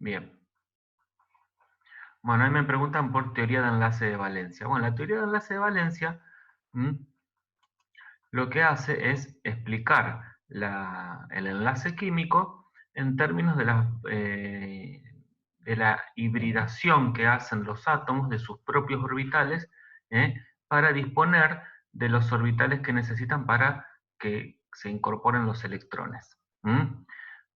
Bien. Bueno, ahí me preguntan por teoría de enlace de valencia. Bueno, la teoría de enlace de valencia lo que hace es explicar el enlace químico en términos de la hibridación que hacen los átomos de sus propios orbitales para disponer de los orbitales que necesitan para que se incorporen los electrones.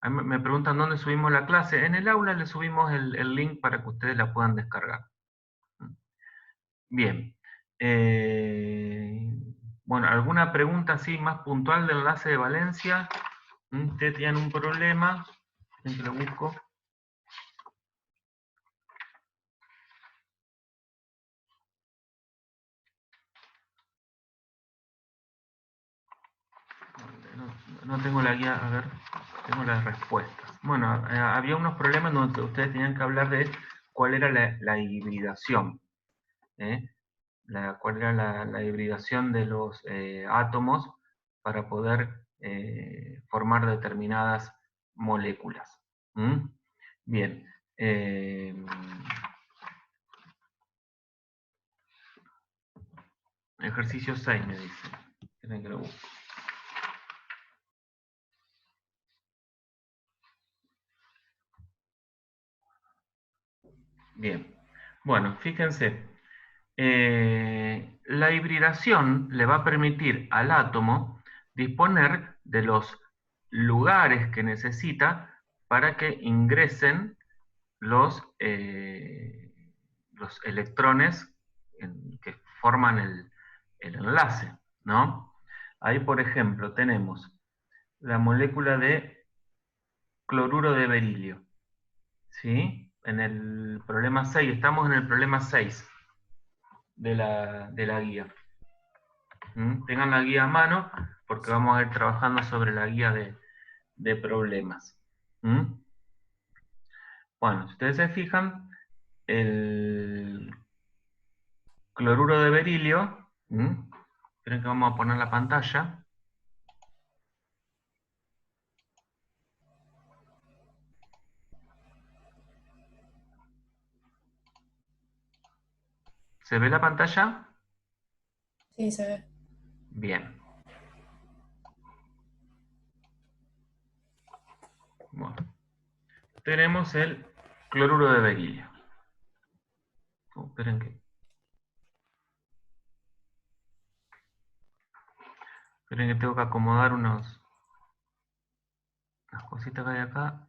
A mí me preguntan dónde subimos la clase. En el aula le subimos el link para que ustedes la puedan descargar. Bien. Bueno, ¿alguna pregunta así más puntual del enlace de valencia? ¿Ustedes tienen un problema? ¿Quién que lo busco? No tengo la guía, a ver, tengo las respuestas. Bueno, había unos problemas donde ustedes tenían que hablar de cuál era la hibridación. Cuál era la hibridación de los átomos para poder formar determinadas moléculas. Bien. Ejercicio 6 me dice. Tienen que lo busco. Bien. Bueno, fíjense. La hibridación le va a permitir al átomo disponer de los lugares que necesita para que ingresen los electrones que forman el enlace, ¿no? Ahí, por ejemplo, tenemos la molécula de cloruro de berilio, ¿sí? En el problema 6, estamos en el problema 6 de la guía. Tengan la guía a mano porque vamos a ir trabajando sobre la guía de problemas. Bueno, si ustedes se fijan, el cloruro de berilio, esperen que vamos a poner la pantalla. ¿Se ve la pantalla? Sí, se ve. Bien. Bueno, tenemos el cloruro de berilio. Esperen que tengo que acomodar unas cositas que hay acá.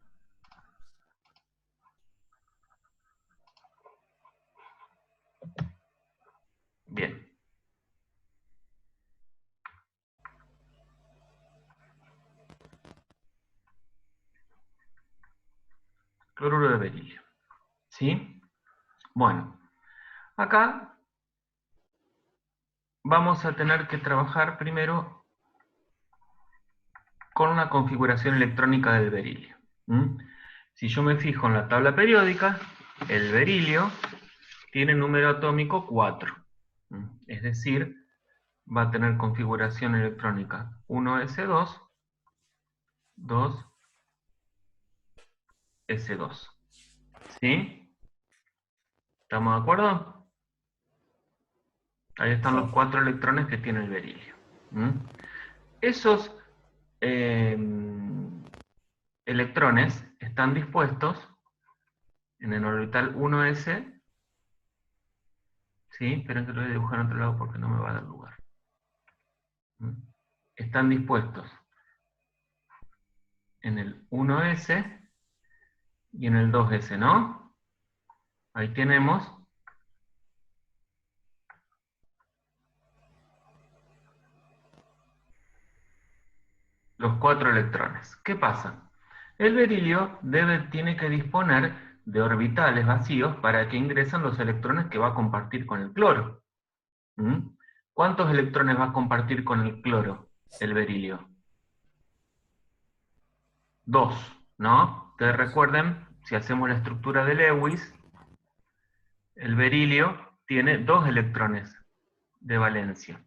Bien. Cloruro de berilio. ¿Sí? Bueno, acá vamos a tener que trabajar primero con una configuración electrónica del berilio. Si yo me fijo en la tabla periódica, el berilio tiene número atómico 4. Es decir, va a tener configuración electrónica 1s2, 2s2. ¿Sí? ¿Estamos de acuerdo? Ahí están los Sí. 4 electrones que tiene el berilio. Esos electrones están dispuestos en el orbital 1s. ¿Sí? Esperen que lo voy a dibujar en otro lado porque no me va a dar lugar. Están dispuestos en el 1s y en el 2s, ¿no? Ahí tenemos los 4 electrones. ¿Qué pasa? El berilio tiene que disponer de orbitales vacíos para que ingresen los electrones que va a compartir con el cloro. ¿Cuántos electrones va a compartir con el cloro el berilio? 2, ¿no? Ustedes recuerden, si hacemos la estructura de Lewis, el berilio tiene 2 electrones de valencia.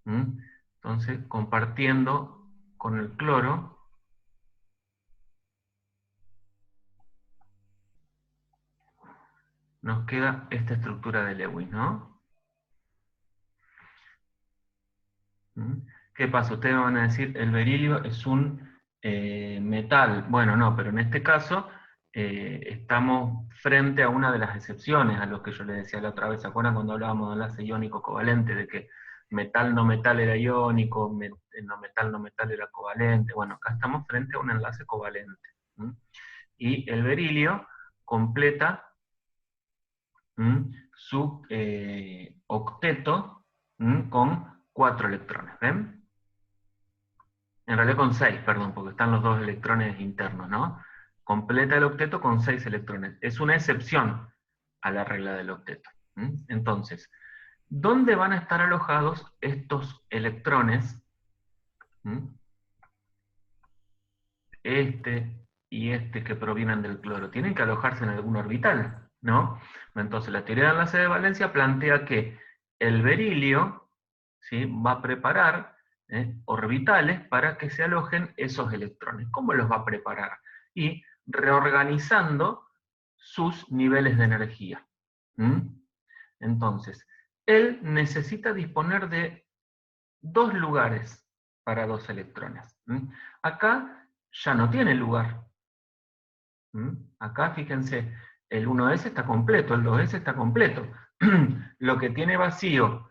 Entonces, compartiendo con el cloro, nos queda esta estructura de Lewis, ¿no? ¿Qué pasa? Ustedes me van a decir, el berilio es un metal. Bueno, no, pero en este caso estamos frente a una de las excepciones a lo que yo les decía la otra vez. ¿Se acuerdan cuando hablábamos de enlace iónico covalente? De que metal no metal era iónico, no metal era covalente. Bueno, acá estamos frente a un enlace covalente. Y el berilio completa su octeto con 4 electrones. ¿Ven? En realidad con 6, perdón, porque están los 2 electrones internos, ¿no? Completa el octeto con 6 electrones. Es una excepción a la regla del octeto. Entonces, ¿dónde van a estar alojados estos electrones? Este y este que provienen del cloro. Tienen que alojarse en algún orbital, ¿no? Entonces, la teoría de enlace de valencia plantea que el berilio, ¿sí?, va a preparar orbitales para que se alojen esos electrones. ¿Cómo los va a preparar? Y reorganizando sus niveles de energía. Entonces, él necesita disponer de 2 lugares para 2 electrones. Acá ya no tiene lugar. Acá, fíjense, el 1s está completo, el 2s está completo. Lo que tiene vacío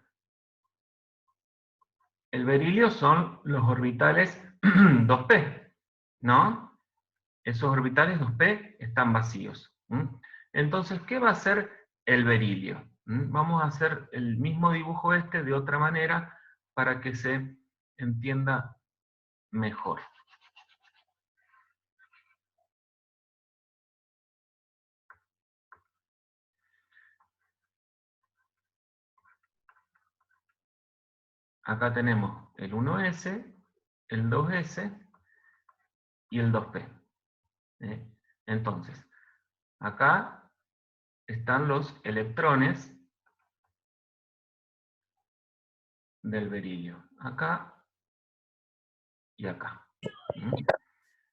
el berilio son los orbitales 2p, ¿no? Esos orbitales 2p están vacíos. Entonces, ¿qué va a hacer el berilio? Vamos a hacer el mismo dibujo este de otra manera para que se entienda mejor. Acá tenemos el 1s, el 2s y el 2p. Entonces, acá están los electrones del berilio. Acá y acá.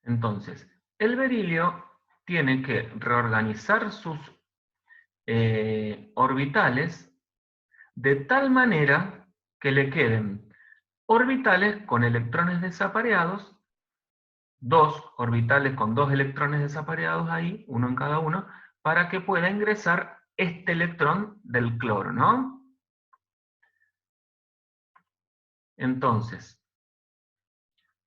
Entonces, el berilio tiene que reorganizar sus orbitales de tal manera que le queden orbitales con electrones desapareados, 2 orbitales con 2 electrones desapareados ahí, uno en cada uno, para que pueda ingresar este electrón del cloro, ¿no? Entonces,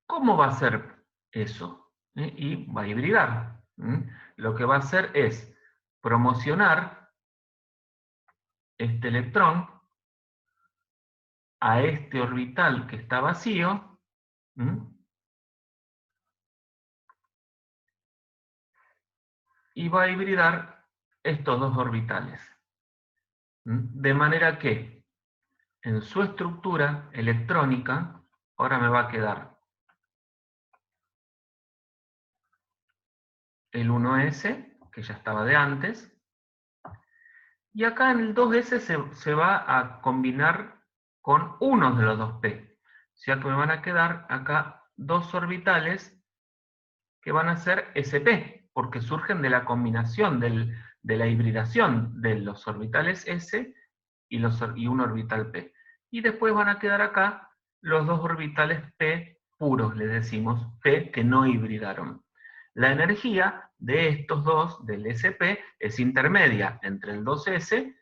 ¿cómo va a ser eso? Y va a hibridar. Lo que va a hacer es promocionar este electrón a este orbital que está vacío, y va a hibridar estos 2 orbitales. De manera que en su estructura electrónica, ahora me va a quedar el 1s, que ya estaba de antes, y acá en el 2s se va a combinar con uno de los 2p. O sea que me van a quedar acá 2 orbitales que van a ser sp, porque surgen de la combinación de la hibridación de los orbitales s y un orbital p. Y después van a quedar acá los 2 orbitales p puros, les decimos, p que no hibridaron. La energía de estos dos, del sp, es intermedia entre el 2s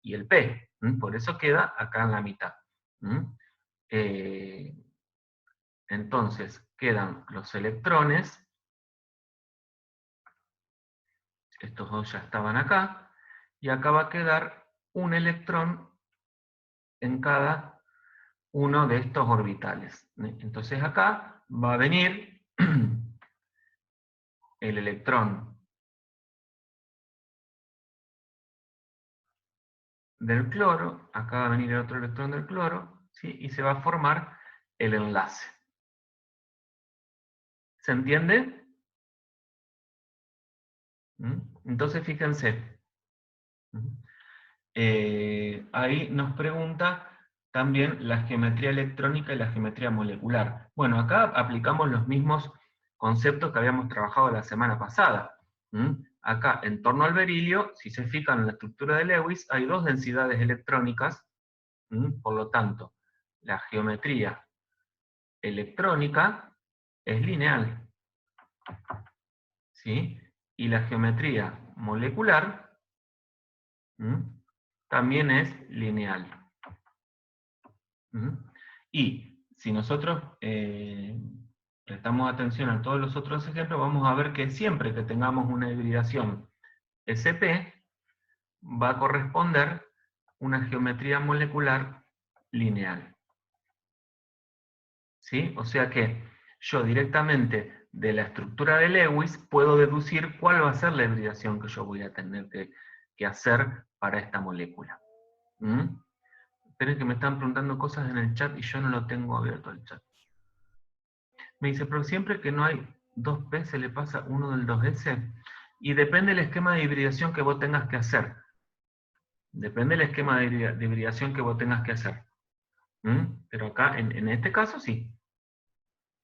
y el p. Por eso queda acá en la mitad. Entonces, quedan los electrones. Estos 2 ya estaban acá. Y acá va a quedar un electrón en cada uno de estos orbitales. Entonces acá va a venir el electrón del cloro, acá va a venir el otro electrón del cloro, ¿sí? Y se va a formar el enlace. ¿Se entiende? Entonces fíjense, ahí nos pregunta también la geometría electrónica y la geometría molecular. Bueno, acá aplicamos los mismos conceptos que habíamos trabajado la semana pasada. acá, en torno al berilio, si se fijan en la estructura de Lewis, hay dos densidades electrónicas, por lo tanto, la geometría electrónica es lineal, ¿sí? Y la geometría molecular también es lineal. Y si nosotros prestamos atención a todos los otros ejemplos, vamos a ver que siempre que tengamos una hibridación SP, va a corresponder una geometría molecular lineal. ¿Sí? O sea que yo directamente de la estructura de Lewis puedo deducir cuál va a ser la hibridación que yo voy a tener que hacer para esta molécula. Esperen que me están preguntando cosas en el chat y yo no lo tengo abierto el chat. Me dice, pero siempre que no hay 2P se le pasa uno del 2S. Y depende del esquema de hibridación que vos tengas que hacer. Depende del esquema de hibridación que vos tengas que hacer. Pero acá, en este caso, sí.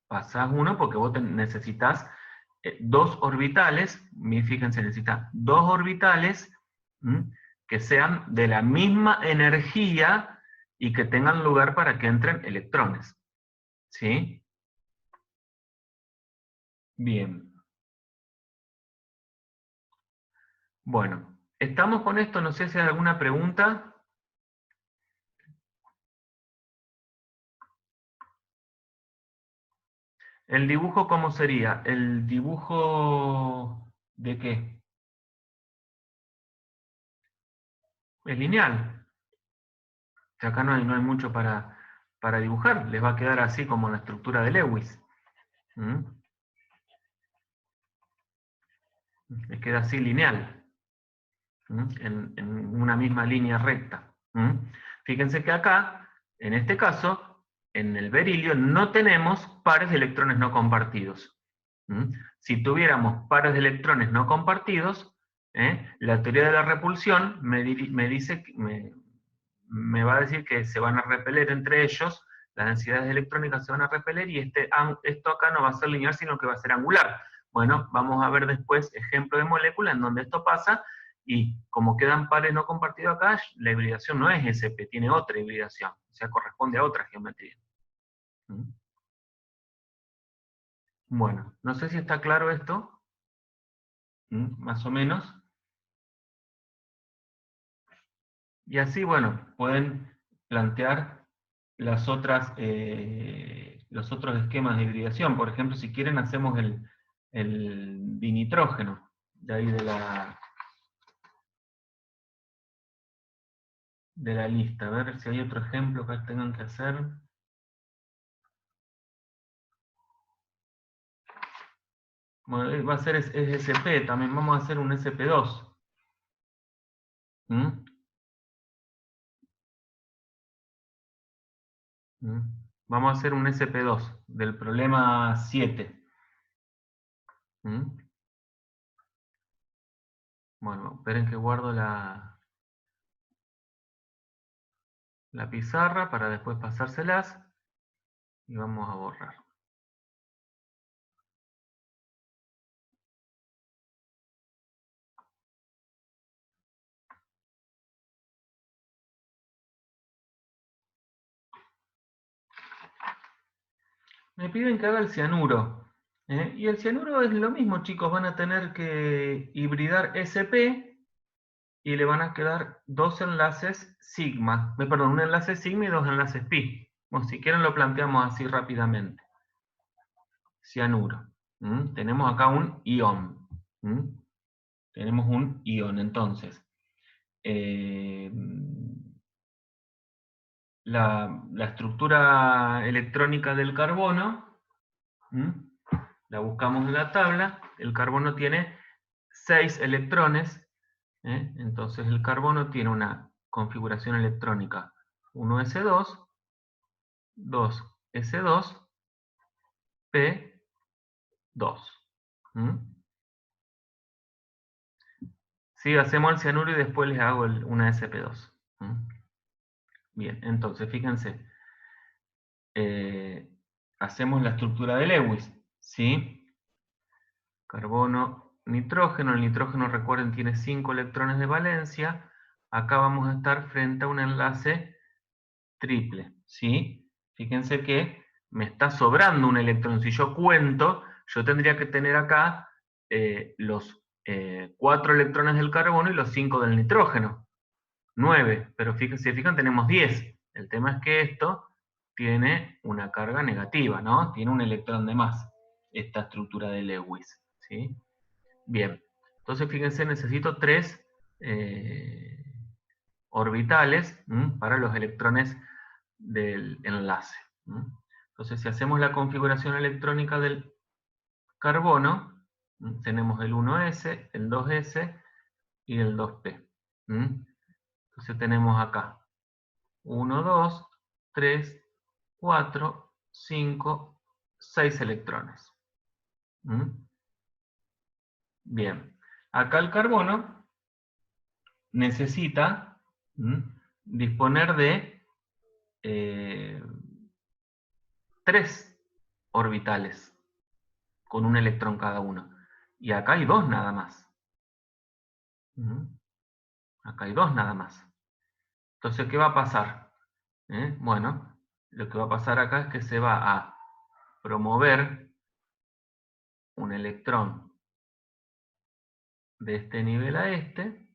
Pasás uno porque vos necesitas dos orbitales, fíjense, necesitas dos orbitales que sean de la misma energía y que tengan lugar para que entren electrones. ¿Sí? Bien. Bueno, estamos con esto, no sé si hay alguna pregunta. ¿El dibujo cómo sería? ¿El dibujo de qué? Es lineal. O sea, acá no hay mucho para dibujar, les va a quedar así como la estructura de Lewis. Les queda así lineal, en una misma línea recta. Fíjense que acá, en este caso, en el berilio no tenemos pares de electrones no compartidos. Si tuviéramos pares de electrones no compartidos, la teoría de la repulsión me va a decir que se van a repeler entre ellos, las densidades electrónicas se van a repeler y esto acá no va a ser lineal, sino que va a ser angular. Bueno, vamos a ver después ejemplo de molécula en donde esto pasa, y como quedan pares no compartidos acá, la hibridación no es SP, tiene otra hibridación, o sea, corresponde a otra geometría. Bueno, no sé si está claro esto, más o menos. Y así, bueno, pueden plantear los otros esquemas de hibridación. Por ejemplo, si quieren hacemos el dinitrógeno, de ahí de la lista. A ver si hay otro ejemplo que tengan que hacer. Bueno, va a ser es SP, también vamos a hacer un SP2. Vamos a hacer un SP2 del problema 7. Bueno, esperen que guardo la pizarra para después pasárselas y vamos a borrar. Me piden que haga el cianuro. Y el cianuro es lo mismo, chicos. Van a tener que hibridar SP y le van a quedar dos enlaces sigma. Perdón, un enlace sigma y dos enlaces pi. Bueno, si quieren lo planteamos así rápidamente. Cianuro. Tenemos acá un ion. Tenemos un ion, entonces. La estructura electrónica del carbono, la buscamos en la tabla. El carbono tiene 6 electrones, entonces el carbono tiene una configuración electrónica 1s2, 2s2, p2. Sí, hacemos el cianuro y después les hago una sp2. Bien, entonces fíjense, hacemos la estructura de Lewis, ¿sí? Carbono, nitrógeno. El nitrógeno, recuerden, tiene 5 electrones de valencia. Acá vamos a estar frente a un enlace triple, ¿sí? Fíjense que me está sobrando un electrón. Si yo cuento, yo tendría que tener acá los 4 electrones del carbono y los 5 del nitrógeno. 9, pero fíjense, si fijan, tenemos 10. El tema es que esto tiene una carga negativa, ¿no? Tiene un electrón de más, esta estructura de Lewis, ¿sí? Bien, entonces fíjense, necesito 3 orbitales para los electrones del enlace. Entonces, si hacemos la configuración electrónica del carbono, tenemos el 1s, el 2s y el 2p. Entonces tenemos acá 1, 2, 3, 4, 5, 6 electrones. Bien, acá el carbono necesita disponer de 3 orbitales con un electrón cada uno. Y acá hay 2 nada más. Acá hay 2 nada más. Entonces, ¿qué va a pasar? Bueno, lo que va a pasar acá es que se va a promover un electrón de este nivel a este,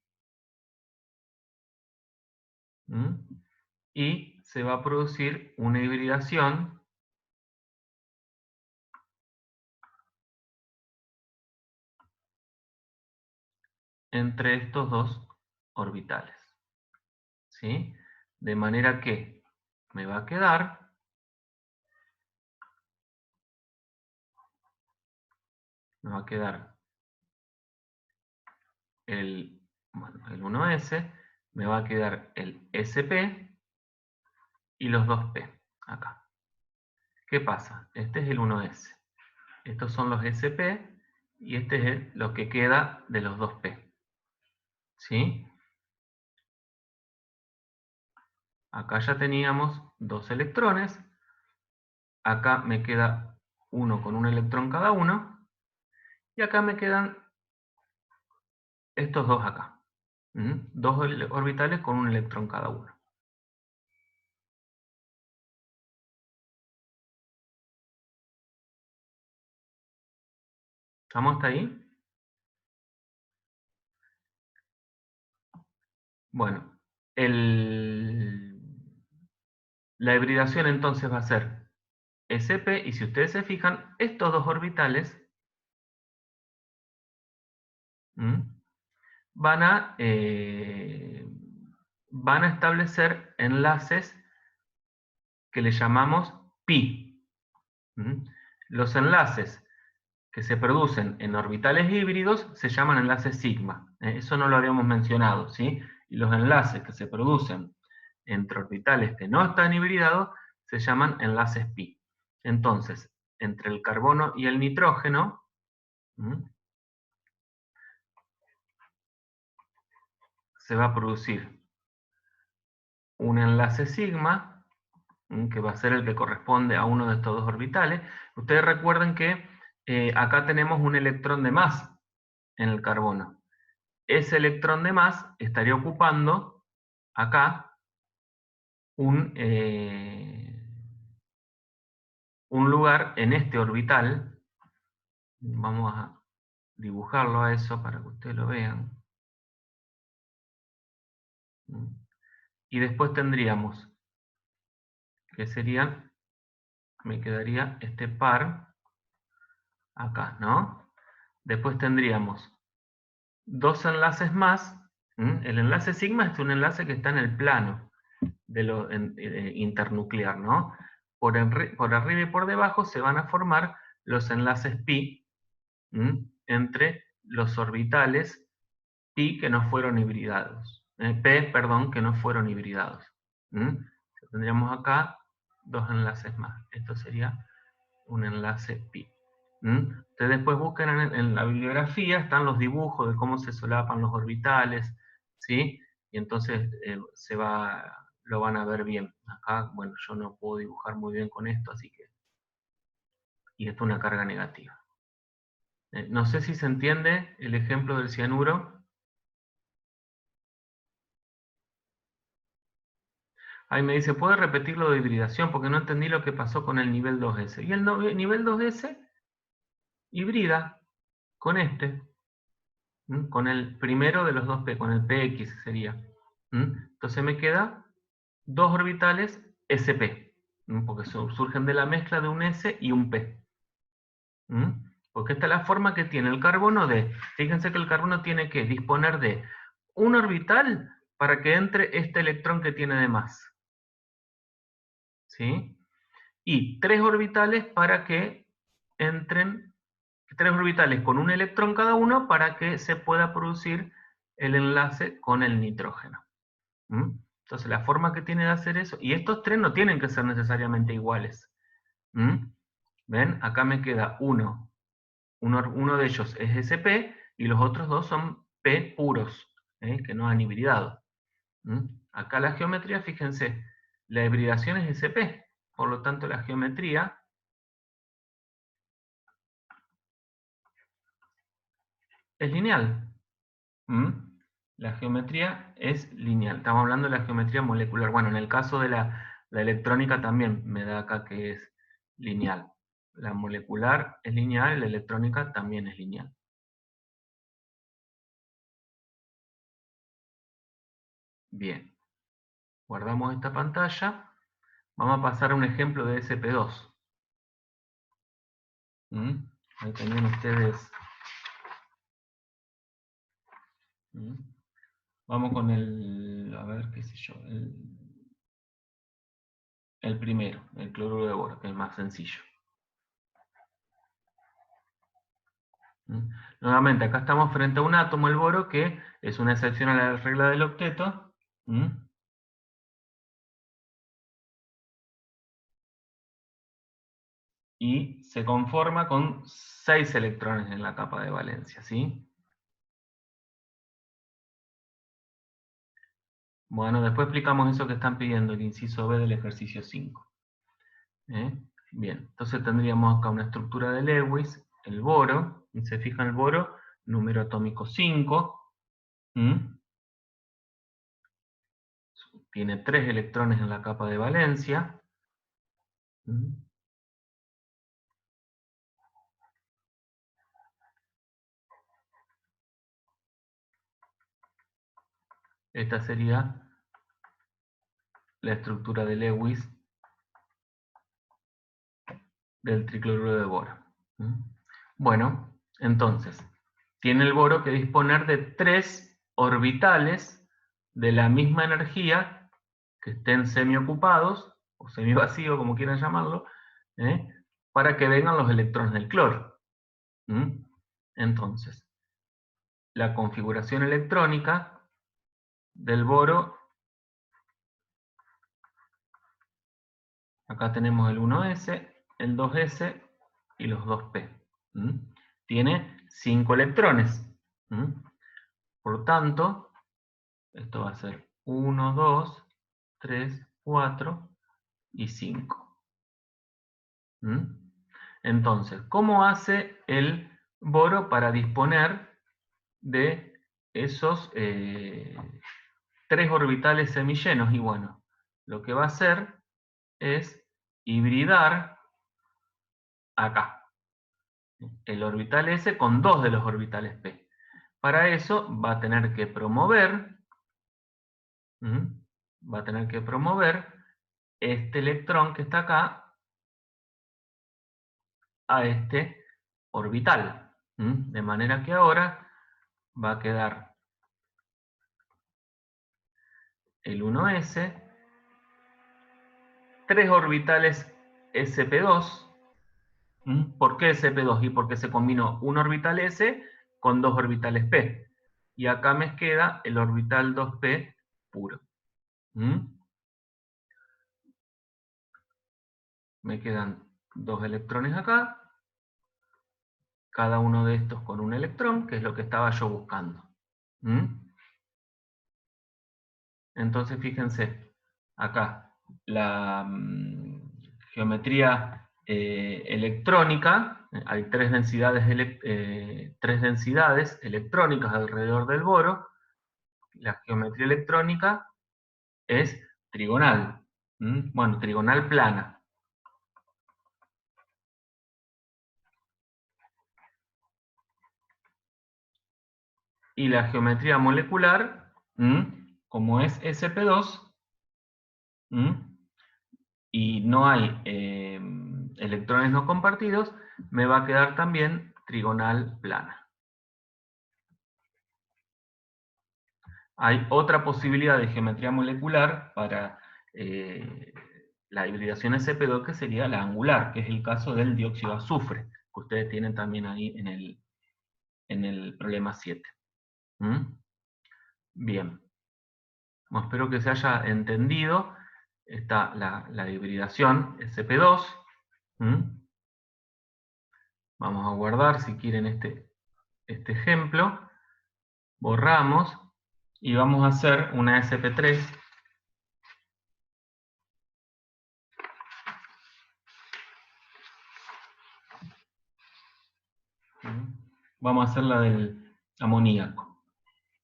y se va a producir una hibridación entre estos 2 orbitales. ¿Sí? De manera que me va a quedar el 1s, me va a quedar el sp y los 2p acá. ¿Qué pasa? Este es el 1s. Estos son los sp y este es lo que queda de los 2p. ¿Sí? Acá ya teníamos 2 electrones. Acá me queda uno con un electrón cada uno. Y acá me quedan estos dos acá. 2 orbitales con un electrón cada uno. ¿Estamos hasta ahí? Bueno, la hibridación entonces va a ser sp, y si ustedes se fijan, estos 2 orbitales van a establecer enlaces que le llamamos pi. Los enlaces que se producen en orbitales híbridos se llaman enlaces sigma. Eso no lo habíamos mencionado, ¿sí? Y los enlaces que se producen entre orbitales que no están hibridados se llaman enlaces pi. Entonces, entre el carbono y el nitrógeno, se va a producir un enlace sigma, que va a ser el que corresponde a uno de estos 2 orbitales. Ustedes recuerden que acá tenemos un electrón de más en el carbono. Ese electrón de más estaría ocupando acá un lugar en este orbital. Vamos a dibujarlo a eso para que ustedes lo vean. Y después tendríamos, que serían, me quedaría este par acá, ¿no? Después tendríamos 2 enlaces más. El enlace sigma es un enlace que está en el plano de lo internuclear, ¿no? Por arriba y por debajo se van a formar los enlaces pi entre los orbitales pi que no fueron hibridados. P, perdón, que no fueron hibridados. Tendríamos acá 2 enlaces más. Esto sería un enlace pi. Ustedes después buscan en la bibliografía, están los dibujos de cómo se solapan los orbitales, ¿sí? Y entonces lo van a ver bien. Acá, bueno, yo no puedo dibujar muy bien con esto, así que... Y esto es una carga negativa. No sé si se entiende el ejemplo del cianuro. Ahí me dice, ¿puede repetir lo de hibridación? Porque no entendí lo que pasó con el nivel 2S. Y el nivel 2S hibrida con este, con el primero de los dos P, con el PX sería. Entonces me queda dos orbitales SP, porque surgen de la mezcla de un S y un P. Porque esta es la forma que tiene el carbono fíjense que el carbono tiene que disponer de un orbital para que entre este electrón que tiene de más. ¿Sí? Y tres orbitales para que entren, tres orbitales con un electrón cada uno para que se pueda producir el enlace con el nitrógeno. Entonces la forma que tiene de hacer eso, y estos tres no tienen que ser necesariamente iguales. ¿Ven? Acá me queda uno de ellos es SP y los otros dos son P puros, que no han hibridado. Acá la geometría, fíjense, la hibridación es SP, por lo tanto la geometría es lineal. La geometría es lineal. Estamos hablando de la geometría molecular. Bueno, en el caso de la electrónica también me da acá que es lineal. La molecular es lineal y la electrónica también es lineal. Bien. Guardamos esta pantalla. Vamos a pasar a un ejemplo de SP2. Ahí tenían ustedes. Vamos con el, a ver, qué sé yo, el primero, el cloruro de boro, que es más sencillo. Nuevamente, acá estamos frente a un átomo, el boro, que es una excepción a la regla del octeto. Y se conforma con 6 electrones en la capa de valencia, ¿sí? Bueno, después explicamos eso que están pidiendo, el inciso B del ejercicio 5. Bien, entonces tendríamos acá una estructura de Lewis, el boro, y se fija el boro, número atómico 5. Tiene 3 electrones en la capa de valencia. Esta sería la estructura de Lewis del tricloruro de boro. Bueno, entonces, tiene el boro que disponer de 3 orbitales de la misma energía que estén semiocupados, o semivacío, como quieran llamarlo, para que vengan los electrones del cloro. Entonces, la configuración electrónica del boro, acá tenemos el 1s, el 2s y los 2p. Tiene 5 electrones. Por tanto, esto va a ser 1, 2, 3, 4 y 5. Entonces, ¿cómo hace el boro para disponer de esos 3 orbitales semillenos? Y bueno, lo que va a hacer es hibridar acá el orbital S con 2 de los orbitales P. Para eso va a tener que promover este electrón que está acá a este orbital. De manera que ahora va a quedar el 1s, 3 orbitales sp2. ¿Por qué sp2? Y porque se combinó un orbital s con 2 orbitales p. Y acá me queda el orbital 2p puro. Me quedan 2 electrones acá, cada uno de estos con un electrón, que es lo que estaba yo buscando. Entonces fíjense, acá la geometría electrónica Hay tres densidades electrónicas alrededor del boro. La geometría electrónica es trigonal. Bueno, trigonal plana. Y la geometría molecular, como es SP2, y no hay electrones no compartidos, me va a quedar también trigonal plana. Hay otra posibilidad de geometría molecular para la hibridación SP2, que sería la angular, que es el caso del dióxido de azufre, que ustedes tienen también ahí en el problema 7. Bien. Bueno, espero que se haya entendido. Está la hibridación SP2. Vamos a guardar, si quieren, este ejemplo. Borramos y vamos a hacer una SP3. Vamos a hacer la del amoníaco.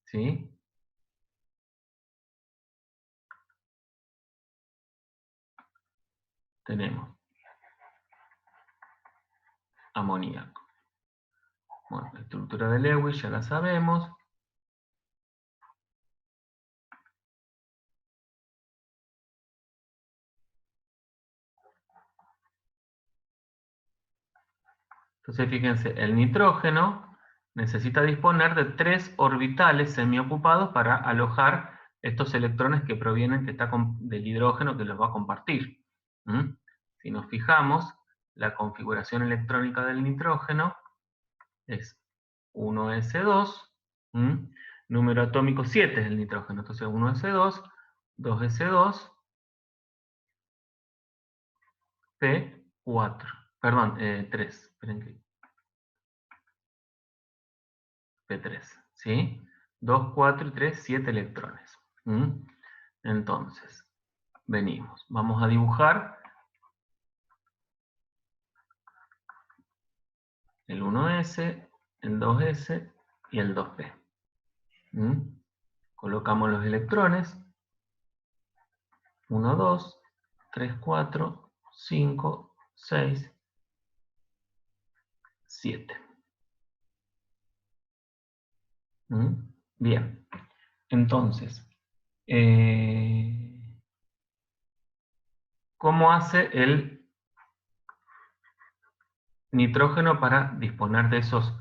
¿Sí? Tenemos amoníaco. Bueno, la estructura de Lewis ya la sabemos. Entonces fíjense, el nitrógeno necesita disponer de 3 orbitales semiocupados para alojar estos electrones que provienen del hidrógeno que los va a compartir. Si nos fijamos, la configuración electrónica del nitrógeno es 1s2, número atómico 7 es el nitrógeno, entonces 1s2, 2s2, P4, perdón, 3, esperen que P3, ¿sí? 2, 4 y 3, 7 electrones. Entonces, venimos. Vamos a dibujar el 1s, el 2s y el 2p. Colocamos los electrones. 1, 2, 3, 4, 5, 6, 7. Bien. Entonces, ¿cómo hace el nitrógeno para disponer de esos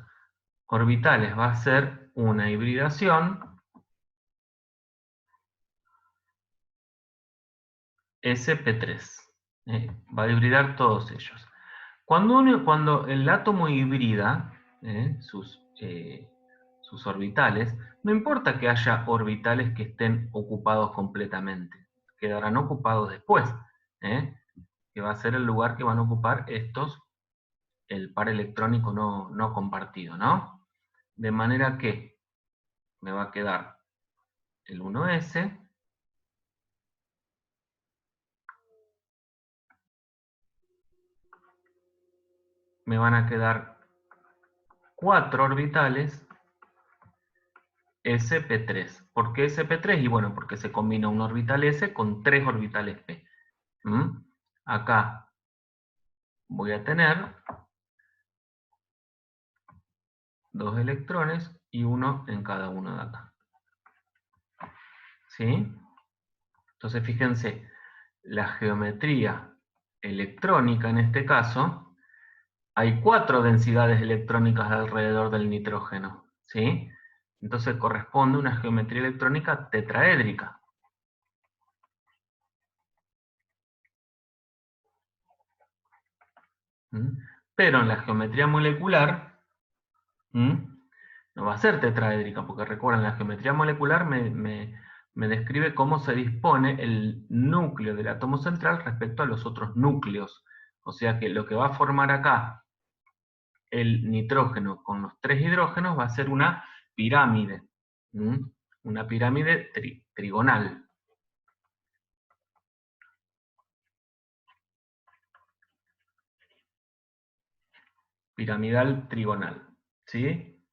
orbitales? Va a ser una hibridación sp3. Va a hibridar todos ellos. Cuando el átomo hibrida sus orbitales, no importa que haya orbitales que estén ocupados completamente, quedarán ocupados después, que va a ser el lugar que van a ocupar el par electrónico no compartido, ¿no? De manera que me va a quedar el 1s, me van a quedar 4 orbitales sp3. ¿Por qué sp3? Y bueno, porque se combina un orbital s con 3 orbitales p. Acá voy a tener 2 electrones y 1 en cada uno de acá. ¿Sí? Entonces fíjense, la geometría electrónica en este caso, hay 4 densidades electrónicas alrededor del nitrógeno. ¿Sí? Entonces corresponde a una geometría electrónica tetraédrica. Pero en la geometría molecular no va a ser tetraédrica, porque recuerden, la geometría molecular me describe cómo se dispone el núcleo del átomo central respecto a los otros núcleos. O sea que lo que va a formar acá el nitrógeno con los 3 hidrógenos va a ser una pirámide. Una pirámide trigonal. piramidal trigonal. ¿Sí?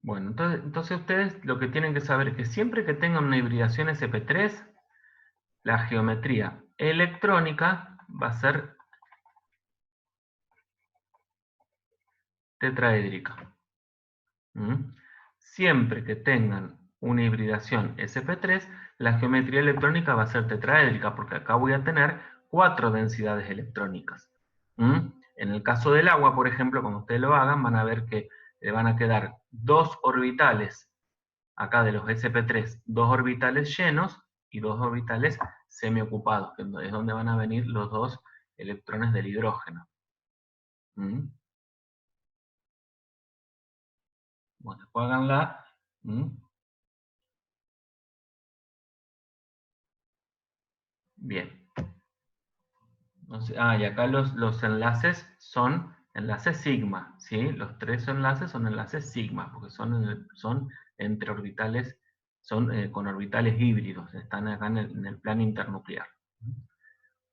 Bueno, entonces ustedes lo que tienen que saber es que siempre que tengan una hibridación sp3, la geometría electrónica va a ser tetraédrica. Siempre que tengan una hibridación sp3, la geometría electrónica va a ser tetraédrica, porque acá voy a tener 4 densidades electrónicas. En el caso del agua, por ejemplo, cuando ustedes lo hagan, van a ver que le van a quedar 2 orbitales, acá de los sp3, 2 orbitales llenos y 2 orbitales semiocupados, que es donde van a venir los 2 electrones del hidrógeno. Bueno, después háganla. Bien. Y acá los enlaces son enlaces sigma, ¿sí? Los 3 enlaces son enlaces sigma, porque son entre orbitales, son con orbitales híbridos, están acá en el plano internuclear.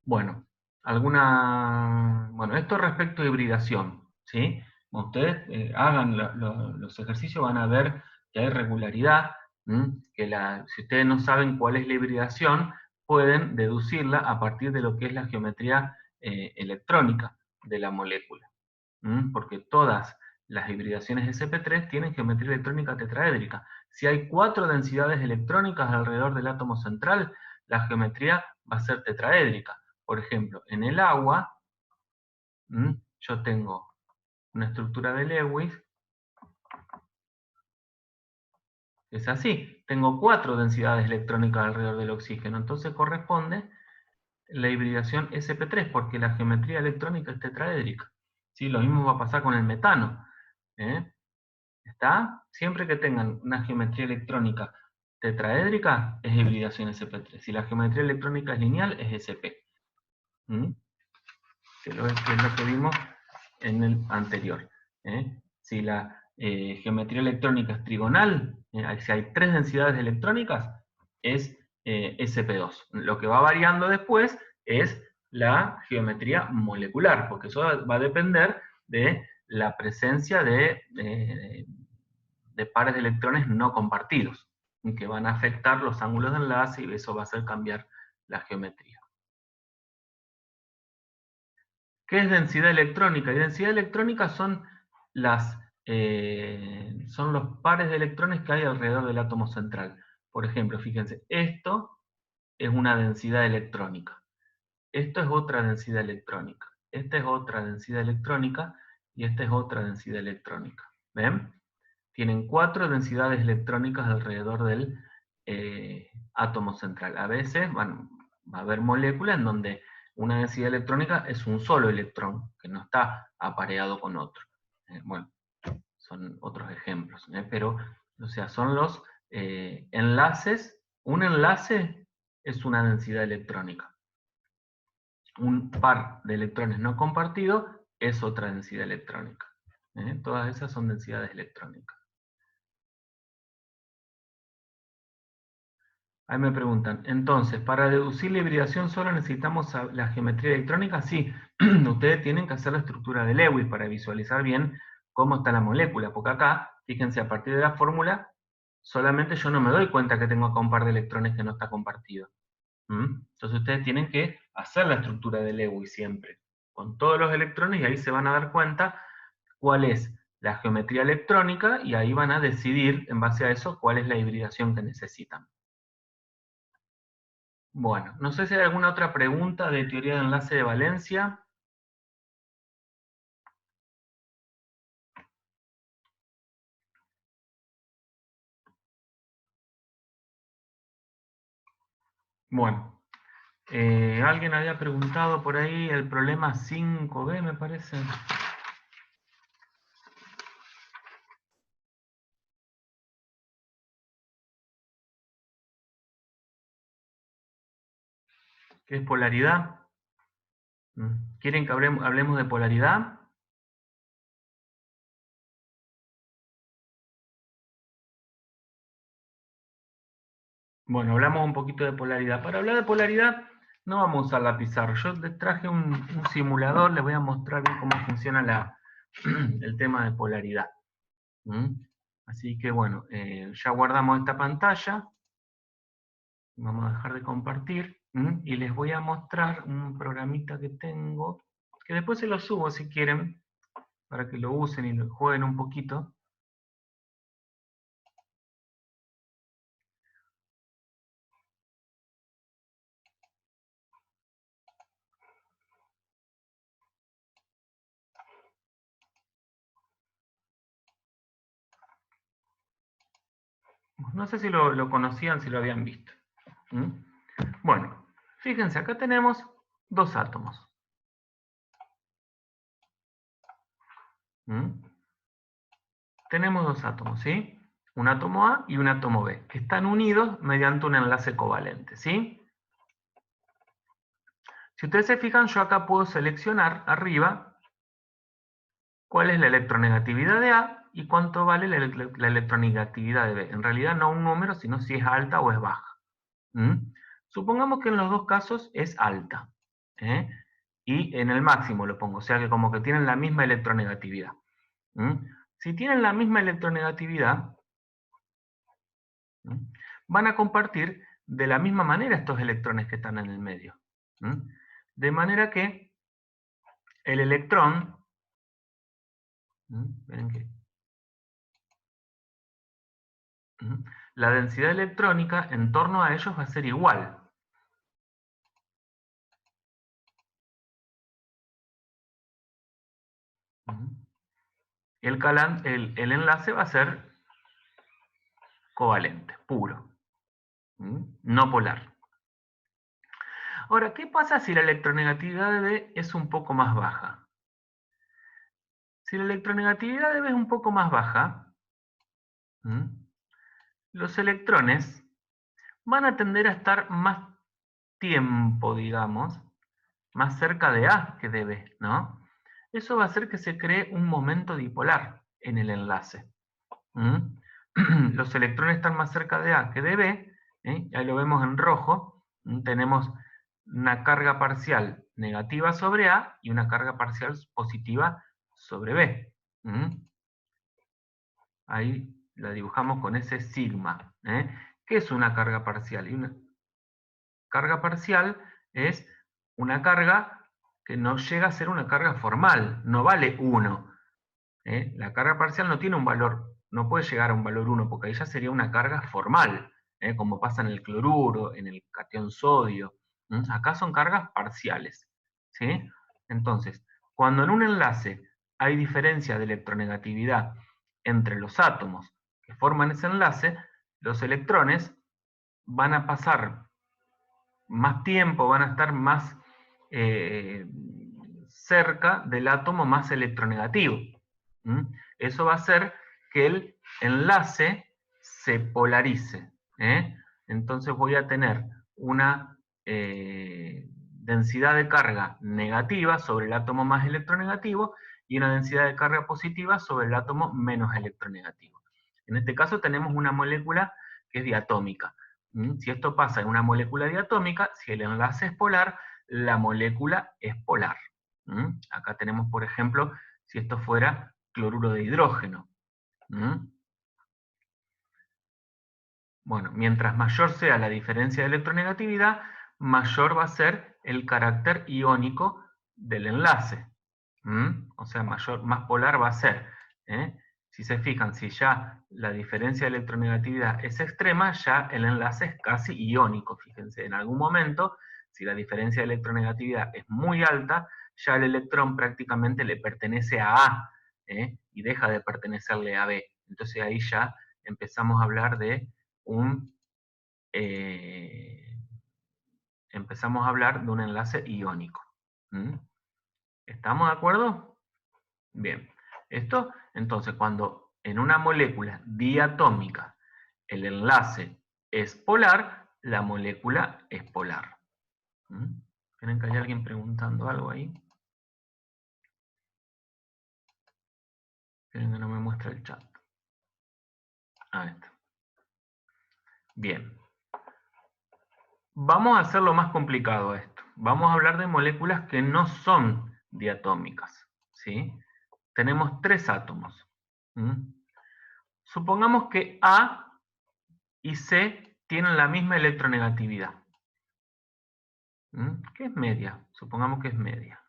Bueno, esto respecto a hibridación, ¿sí? Cuando ustedes hagan los ejercicios van a ver que hay regularidad, si ustedes no saben cuál es la hibridación, pueden deducirla a partir de lo que es la geometría electrónica de la molécula, porque todas las hibridaciones sp3 tienen geometría electrónica tetraédrica. Si hay 4 densidades electrónicas alrededor del átomo central, la geometría va a ser tetraédrica. Por ejemplo, en el agua, yo tengo una estructura de Lewis, es así, tengo 4 densidades electrónicas alrededor del oxígeno, entonces corresponde la hibridación sp3, porque la geometría electrónica es tetraédrica. ¿Sí? Lo mismo va a pasar con el metano. ¿Está? Siempre que tengan una geometría electrónica tetraédrica, es hibridación sp3. Si la geometría electrónica es lineal, es sp. Que es lo que vimos en el anterior. Si la geometría electrónica es trigonal, si hay 3 densidades electrónicas, es sp2. Lo que va variando después es la geometría molecular, porque eso va a depender de la presencia de pares de electrones no compartidos, que van a afectar los ángulos de enlace y eso va a hacer cambiar la geometría. ¿Qué es densidad electrónica? Y densidad electrónica son los pares de electrones que hay alrededor del átomo central. Por ejemplo, fíjense, esto es una densidad electrónica. Esto es otra densidad electrónica. Esta es otra densidad electrónica y esta es otra densidad electrónica. ¿Ven? Tienen 4 densidades electrónicas alrededor del átomo central. A veces va a haber moléculas en donde una densidad electrónica es un solo electrón, que no está apareado con otro. Bueno, son otros ejemplos, pero, o sea, son los enlaces. Un enlace es una densidad electrónica. Un par de electrones no compartidos es otra densidad electrónica. Todas esas son densidades electrónicas. Ahí me preguntan, entonces, ¿para deducir la hibridación solo necesitamos la geometría electrónica? Sí, ustedes tienen que hacer la estructura de Lewis para visualizar bien cómo está la molécula, porque acá, fíjense, a partir de la fórmula, solamente yo no me doy cuenta que tengo acá un par de electrones que no está compartido. Entonces ustedes tienen que hacer la estructura de Lewis siempre, con todos los electrones, y ahí se van a dar cuenta cuál es la geometría electrónica, y ahí van a decidir, en base a eso, cuál es la hibridación que necesitan. Bueno, no sé si hay alguna otra pregunta de teoría de enlace de valencia. Bueno, alguien había preguntado por ahí el problema 5b, me parece. ¿Qué es polaridad? ¿Quieren que hablemos de polaridad? Bueno, hablamos un poquito de polaridad. Para hablar de polaridad No vamos a usar la pizarra. Yo les traje un simulador, les voy a mostrar bien cómo funciona el tema de polaridad. ¿Mm? Así que bueno, ya guardamos esta pantalla. Vamos a dejar de compartir. Y les voy a mostrar un programita que tengo, que después se lo subo si quieren, para que lo usen y lo jueguen un poquito. No sé si lo conocían, si lo habían visto. Bueno, fíjense, acá tenemos dos átomos. Tenemos dos átomos, ¿sí? Un átomo A y un átomo B, que están unidos mediante un enlace covalente, ¿sí? Si ustedes se fijan, yo acá puedo seleccionar arriba cuál es la electronegatividad de A y cuánto vale la electronegatividad de B. En realidad no un número, sino si es alta o es baja. Supongamos que en los dos casos es alta. Y en el máximo lo pongo, o sea que como que tienen la misma electronegatividad. Si tienen la misma electronegatividad, van a compartir de la misma manera estos electrones que están en el medio. De manera que el electrón, ven que, la densidad electrónica en torno a ellos va a ser igual. El enlace va a ser covalente, puro, no polar. Ahora, ¿qué pasa si la electronegatividad de B es un poco más baja? Si la electronegatividad de B es un poco más baja, los electrones van a tender a estar más tiempo, digamos, más cerca de A que de B, ¿no? Eso va a hacer que se cree un momento dipolar en el enlace. Los electrones están más cerca de A que de B, ahí lo vemos en rojo, tenemos una carga parcial negativa sobre A y una carga parcial positiva sobre B. Ahí la dibujamos con ese sigma. ¿Qué es una carga parcial? Y una carga parcial es una carga que no llega a ser una carga formal, no vale 1. La carga parcial no tiene un valor, no puede llegar a un valor 1, porque ahí ya sería una carga formal, como pasa en el cloruro, en el catión sodio. Acá son cargas parciales. ¿Sí? Entonces, cuando en un enlace hay diferencia de electronegatividad entre los átomos que forman ese enlace, los electrones van a pasar más tiempo, van a estar más cerca del átomo más electronegativo. Eso va a hacer que el enlace se polarice. Entonces voy a tener una densidad de carga negativa sobre el átomo más electronegativo y una densidad de carga positiva sobre el átomo menos electronegativo. En este caso tenemos una molécula que es diatómica. Si esto pasa en una molécula diatómica, si el enlace es polar, la molécula es polar. Acá tenemos, por ejemplo, si esto fuera cloruro de hidrógeno. Bueno, mientras mayor sea la diferencia de electronegatividad, mayor va a ser el carácter iónico del enlace. O sea, más polar va a ser. Si se fijan, si ya la diferencia de electronegatividad es extrema, ya el enlace es casi iónico. Fíjense, en algún momento, si la diferencia de electronegatividad es muy alta, ya el electrón prácticamente le pertenece a A, y deja de pertenecerle a B. Entonces ahí ya empezamos a hablar de empezamos a hablar de un enlace iónico. ¿Estamos de acuerdo? Bien. Esto, entonces, cuando en una molécula diatómica el enlace es polar, la molécula es polar. ¿Tienen que hay alguien preguntando algo ahí? Esperen que no me muestra el chat. Ahí está. Bien. Vamos a hacerlo más complicado esto. vamos a hablar de moléculas que no son diatómicas, ¿sí? Tenemos 3 átomos. Supongamos que A y C tienen la misma electronegatividad. ¿Qué es media? Supongamos que es media.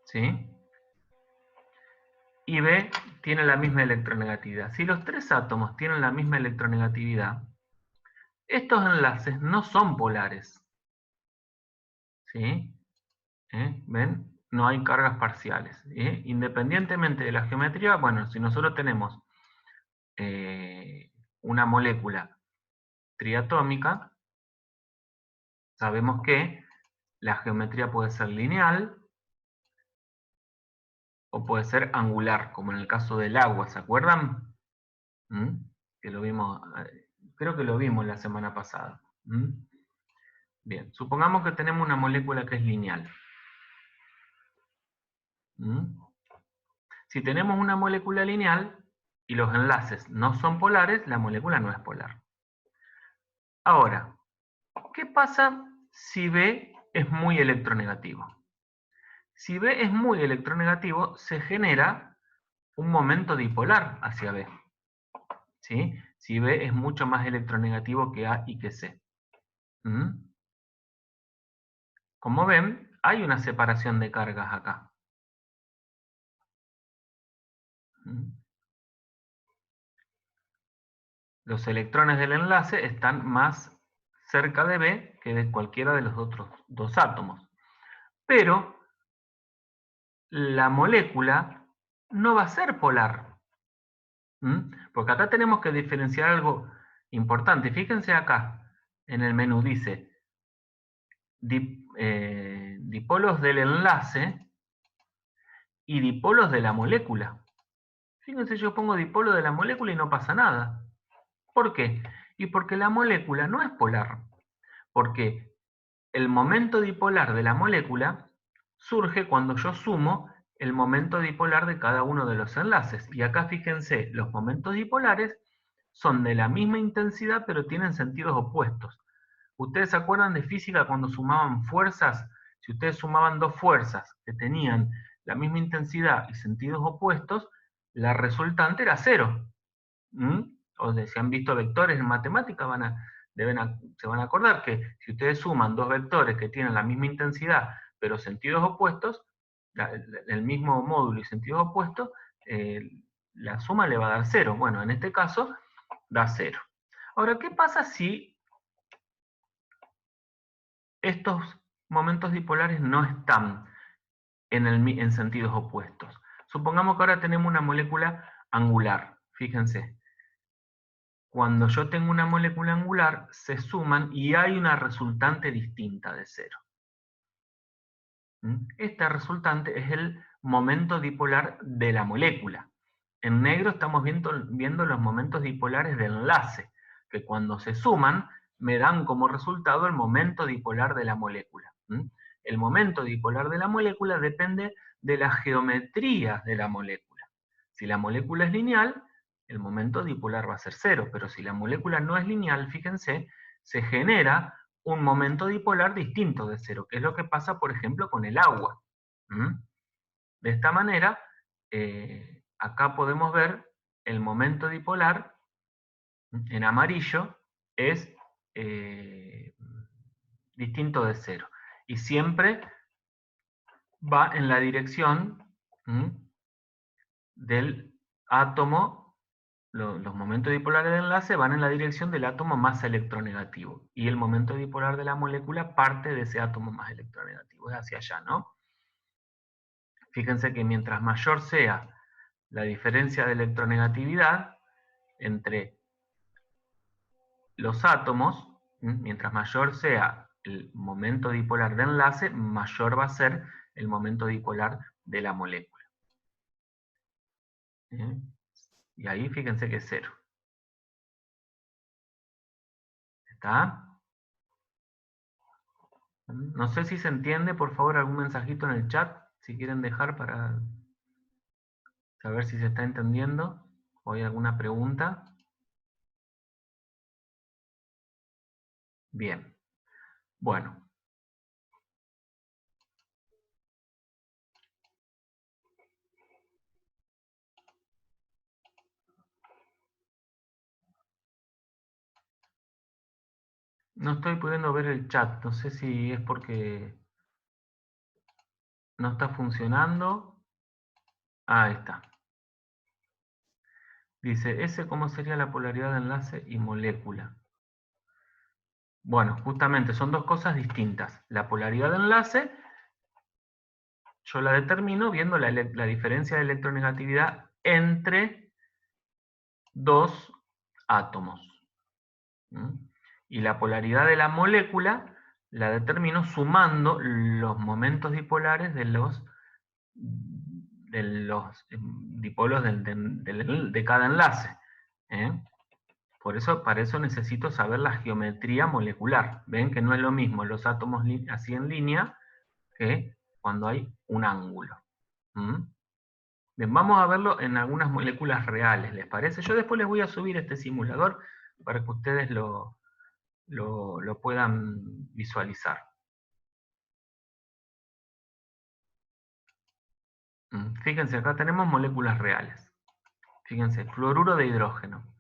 ¿Sí? Y B tiene la misma electronegatividad. Si los 3 átomos tienen la misma electronegatividad, estos enlaces no son polares. ¿Sí? ¿Ven? No hay cargas parciales. Independientemente de la geometría, bueno, si nosotros tenemos una molécula triatómica, sabemos que la geometría puede ser lineal o puede ser angular, como en el caso del agua, ¿se acuerdan? Que lo vimos, creo que lo vimos la semana pasada. Bien, supongamos que tenemos una molécula que es lineal. Si tenemos una molécula lineal y los enlaces no son polares, la molécula no es polar. Ahora, ¿qué pasa si B es muy electronegativo? Si B es muy electronegativo, se genera un momento dipolar hacia B. ¿Sí? Si B es mucho más electronegativo que A y que C. Como ven, hay una separación de cargas acá. Los electrones del enlace están más cerca de B que de cualquiera de los otros 2 átomos. Pero la molécula no va a ser polar. Porque acá tenemos que diferenciar algo importante. Fíjense acá, en el menú dice dipolos del enlace y dipolos de la molécula. Fíjense, yo pongo dipolo de la molécula y no pasa nada. ¿Por qué? Y porque la molécula no es polar. Porque el momento dipolar de la molécula surge cuando yo sumo el momento dipolar de cada uno de los enlaces. Y acá fíjense, los momentos dipolares son de la misma intensidad pero tienen sentidos opuestos. ¿Ustedes se acuerdan de física cuando sumaban fuerzas? Si ustedes sumaban 2 fuerzas que tenían la misma intensidad y sentidos opuestos, la resultante era 0. O sea, si han visto vectores en matemática, se van a acordar que si ustedes suman 2 vectores que tienen la misma intensidad pero sentidos opuestos, el mismo módulo y sentidos opuestos, la suma le va a dar 0. Bueno, en este caso da 0. Ahora, ¿qué pasa si estos momentos dipolares no están en sentidos opuestos? Supongamos que ahora tenemos una molécula angular. Fíjense. Cuando yo tengo una molécula angular, se suman y hay una resultante distinta de 0. Esta resultante es el momento dipolar de la molécula. En negro estamos viendo los momentos dipolares del enlace, que cuando se suman me dan como resultado el momento dipolar de la molécula. El momento dipolar de la molécula depende de la geometría de la molécula. Si la molécula es lineal, el momento dipolar va a ser 0, pero si la molécula no es lineal, fíjense, se genera un momento dipolar distinto de 0, que es lo que pasa, por ejemplo, con el agua. De esta manera, acá podemos ver el momento dipolar en amarillo es distinto de 0. Y siempre va en la dirección del átomo. Los momentos dipolares de enlace van en la dirección del átomo más electronegativo. Y el momento dipolar de la molécula parte de ese átomo más electronegativo. Es hacia allá, ¿no? Fíjense que mientras mayor sea la diferencia de electronegatividad entre los átomos, mientras mayor sea el momento dipolar de enlace, mayor va a ser el momento dipolar de la molécula. Y ahí fíjense que es 0. ¿Está? No sé si se entiende, por favor, algún mensajito en el chat, si quieren dejar para saber si se está entendiendo, o hay alguna pregunta. Bien. Bueno. No estoy pudiendo ver el chat. No sé si es porque no está funcionando. Ah, ahí está. Dice, S, ¿cómo sería la polaridad de enlace y molécula? Bueno, justamente son dos cosas distintas. La polaridad de enlace, yo la determino viendo la diferencia de electronegatividad entre dos átomos. ¿Mm? Y la polaridad de la molécula la determino sumando los momentos dipolares de los dipolos de cada enlace. ¿Eh? Para eso necesito saber la geometría molecular. Ven que no es lo mismo los átomos así en línea que cuando hay un ángulo. ¿Mm? Bien, vamos a verlo en algunas moléculas reales, ¿les parece? Yo después les voy a subir este simulador para que ustedes lo puedan visualizar. Fíjense, acá tenemos moléculas reales. Fíjense, fluoruro de hidrógeno.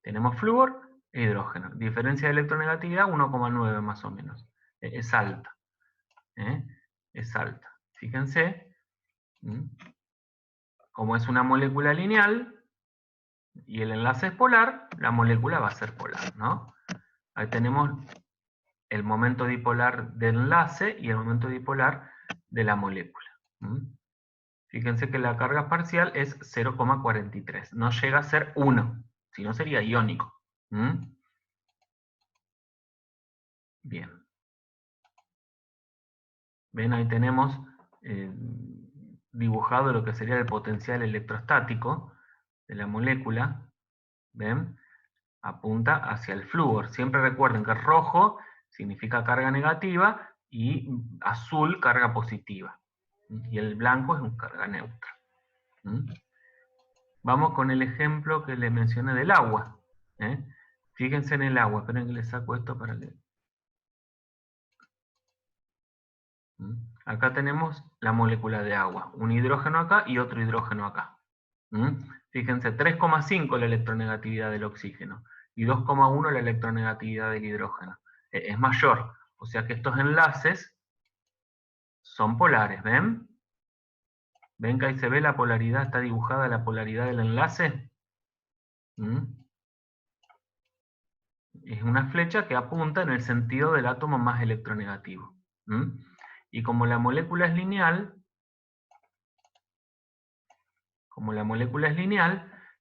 Tenemos flúor e hidrógeno. Diferencia de electronegatividad 1,9 más o menos. Es alta. Es alta. Fíjense, como es una molécula lineal y el enlace es polar, la molécula va a ser polar, ¿no? Ahí tenemos el momento dipolar del enlace y el momento dipolar de la molécula. Fíjense que la carga parcial es 0,43. No llega a ser 1, si no sería iónico. Bien. Ven, ahí tenemos dibujado lo que sería el potencial electrostático de la molécula. ¿Ven? Apunta hacia el flúor. Siempre recuerden que rojo significa carga negativa y azul carga positiva. Y el blanco es una carga neutra. Vamos con el ejemplo que les mencioné del agua. Fíjense en el agua. Esperen que les saco esto para que... Acá tenemos la molécula de agua. Un hidrógeno acá y otro hidrógeno acá. Fíjense, 3,5 la electronegatividad del oxígeno y 2,1 la electronegatividad del hidrógeno. Es mayor. O sea que estos enlaces son polares, ¿ven? ¿Ven que ahí se ve la polaridad? Está dibujada la polaridad del enlace. Es una flecha que apunta en el sentido del átomo más electronegativo. Y como la molécula es lineal,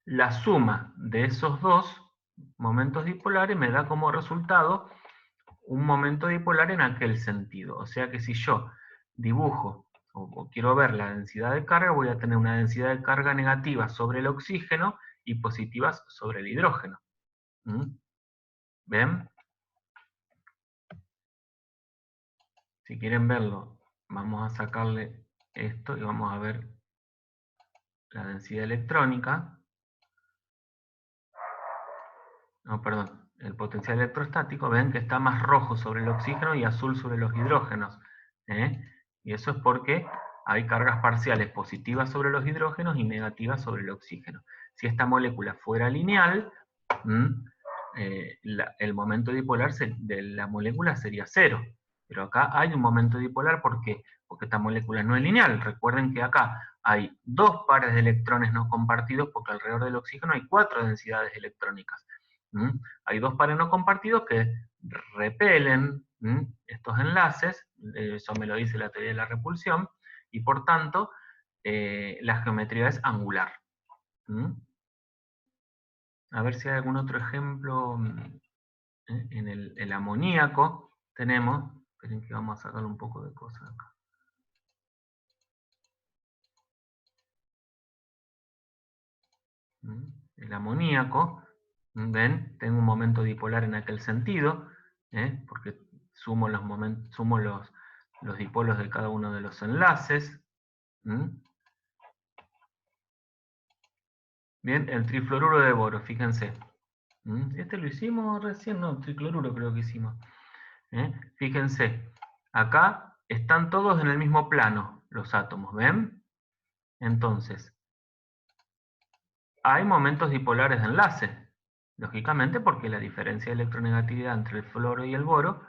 la suma de esos dos momentos dipolares me da como resultado un momento dipolar en aquel sentido. O sea que si yo dibujo o quiero ver la densidad de carga, voy a tener una densidad de carga negativa sobre el oxígeno y positivas sobre el hidrógeno. ¿Ven? Si quieren verlo, vamos a sacarle esto y vamos a ver la densidad electrónica. No, perdón, el potencial electrostático. Ven que está más rojo sobre el oxígeno y azul sobre los hidrógenos. Y eso es porque hay cargas parciales positivas sobre los hidrógenos y negativas sobre el oxígeno. Si esta molécula fuera lineal, el momento dipolar de la molécula sería 0. Pero acá hay un momento dipolar, ¿por qué? Porque esta molécula no es lineal. Recuerden que acá hay 2 pares de electrones no compartidos, porque alrededor del oxígeno hay 4 densidades electrónicas. Hay 2 pares no compartidos que repelen estos enlaces, eso me lo dice la teoría de la repulsión, y por tanto la geometría es angular. A ver si hay algún otro ejemplo. En el amoníaco tenemos, esperen que vamos a sacar un poco de cosas acá. El amoníaco, ven, tengo un momento dipolar en aquel sentido, porque sumo los dipolos de cada uno de los enlaces. Bien, el trifluoruro de boro, fíjense. Este lo hicimos recién, no, tricloruro creo que hicimos. Fíjense, acá están todos en el mismo plano los átomos, ¿ven? Entonces, hay momentos dipolares de enlace, lógicamente porque la diferencia de electronegatividad entre el fluoro y el boro,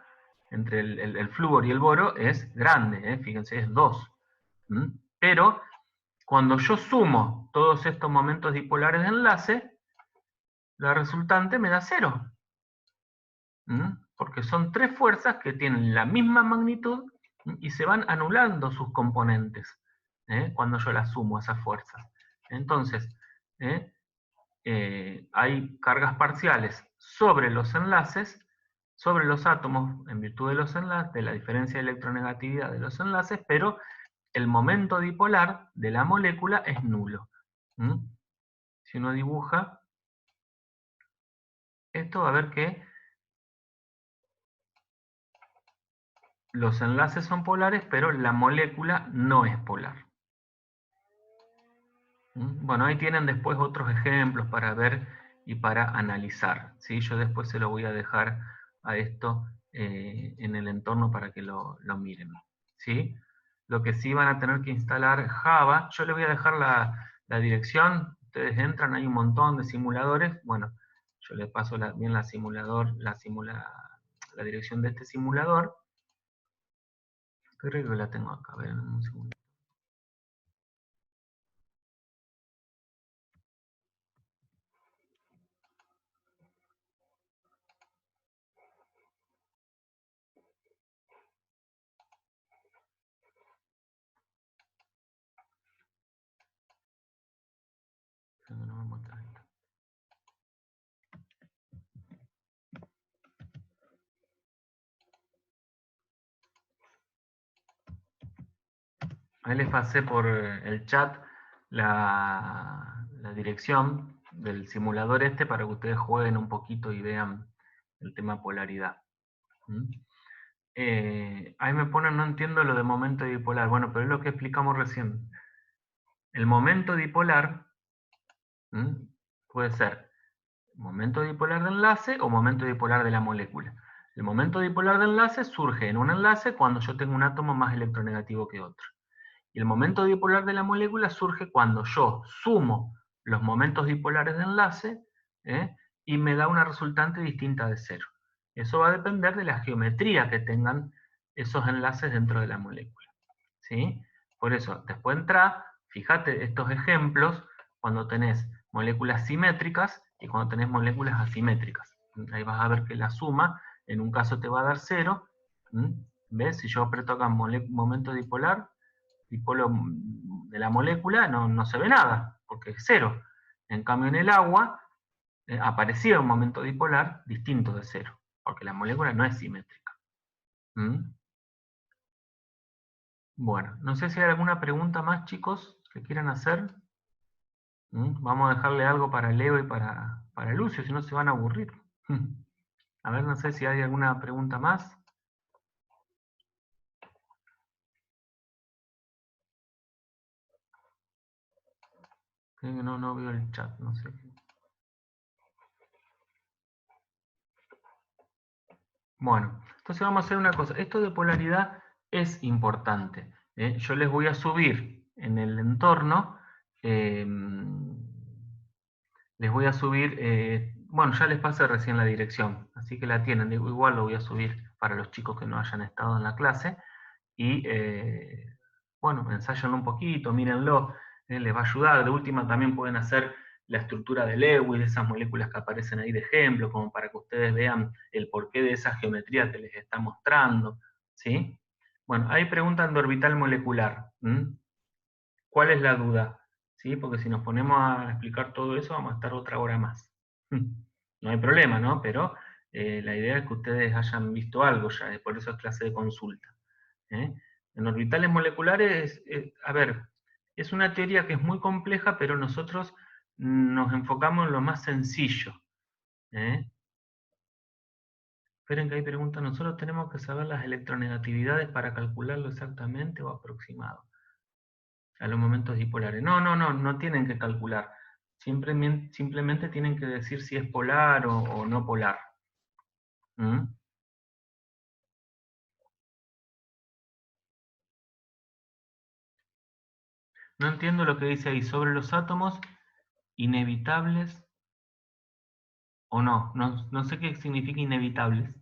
entre el flúor y el boro es grande, fíjense, es 2. Pero cuando yo sumo todos estos momentos dipolares de enlace, la resultante me da 0. Porque son 3 fuerzas que tienen la misma magnitud y se van anulando sus componentes cuando yo las sumo, esas fuerzas. Entonces, hay cargas parciales sobre los enlaces, sobre los átomos, en virtud de los enlaces, de la diferencia de electronegatividad de los enlaces, pero el momento dipolar de la molécula es nulo. Si uno dibuja esto, va a ver que los enlaces son polares, pero la molécula no es polar. Bueno, ahí tienen después otros ejemplos para ver y para analizar. ¿Sí? Yo después se lo voy a dejar a esto en el entorno para que lo miren. ¿Sí? Lo que sí van a tener que instalar Java, yo les voy a dejar la dirección, ustedes entran, hay un montón de simuladores, bueno, yo les paso bien la dirección de este simulador, creo que la tengo acá, a ver, un segundo. No me muestra esto. Ahí les pasé por el chat la dirección del simulador este para que ustedes jueguen un poquito y vean el tema polaridad. Ahí me ponen, no entiendo lo de momento dipolar. Bueno, pero es lo que explicamos recién. El momento dipolar puede ser momento dipolar de enlace o momento dipolar de la molécula. El momento dipolar de enlace surge en un enlace cuando yo tengo un átomo más electronegativo que otro. Y el momento dipolar de la molécula surge cuando yo sumo los momentos dipolares de enlace y me da una resultante distinta de 0. Eso va a depender de la geometría que tengan esos enlaces dentro de la molécula. ¿Sí? Por eso, después entra, fíjate estos ejemplos cuando tenés moléculas simétricas y cuando tenés moléculas asimétricas. Ahí vas a ver que la suma, en un caso te va a dar 0. ¿Ves? Si yo aprieto acá momento dipolar, dipolo de la molécula, no se ve nada, porque es 0. En cambio, en el agua aparecía un momento dipolar distinto de 0, porque la molécula no es simétrica. Bueno, no sé si hay alguna pregunta más, chicos, que quieran hacer. Vamos a dejarle algo para Leo y para Lucio, si no se van a aburrir. A ver, no sé si hay alguna pregunta más. Creo que no veo el chat, no sé. Bueno, entonces vamos a hacer una cosa. Esto de polaridad es importante. Yo les voy a subir en el entorno, les voy a subir, bueno, ya les pasé recién la dirección, así que la tienen. Igual lo voy a subir para los chicos que no hayan estado en la clase. Y bueno, ensayan un poquito, mírenlo, les va a ayudar. De última también pueden hacer la estructura de Lewis, esas moléculas que aparecen ahí de ejemplo, como para que ustedes vean el porqué de esa geometría que les está mostrando. ¿Sí? Bueno, ahí preguntan de orbital molecular. ¿Cuál es la duda? ¿Sí? Porque si nos ponemos a explicar todo eso, vamos a estar otra hora más. No hay problema, ¿no? Pero la idea es que ustedes hayan visto algo ya, por eso es clase de consulta. En orbitales moleculares, a ver, es una teoría que es muy compleja, pero nosotros nos enfocamos en lo más sencillo. Esperen que hay preguntas, nosotros tenemos que saber las electronegatividades para calcularlo exactamente o aproximado a los momentos dipolares. No tienen que calcular. Simplemente tienen que decir si es polar o no polar. No entiendo lo que dice ahí sobre los átomos inevitables o no. No sé qué significa inevitables.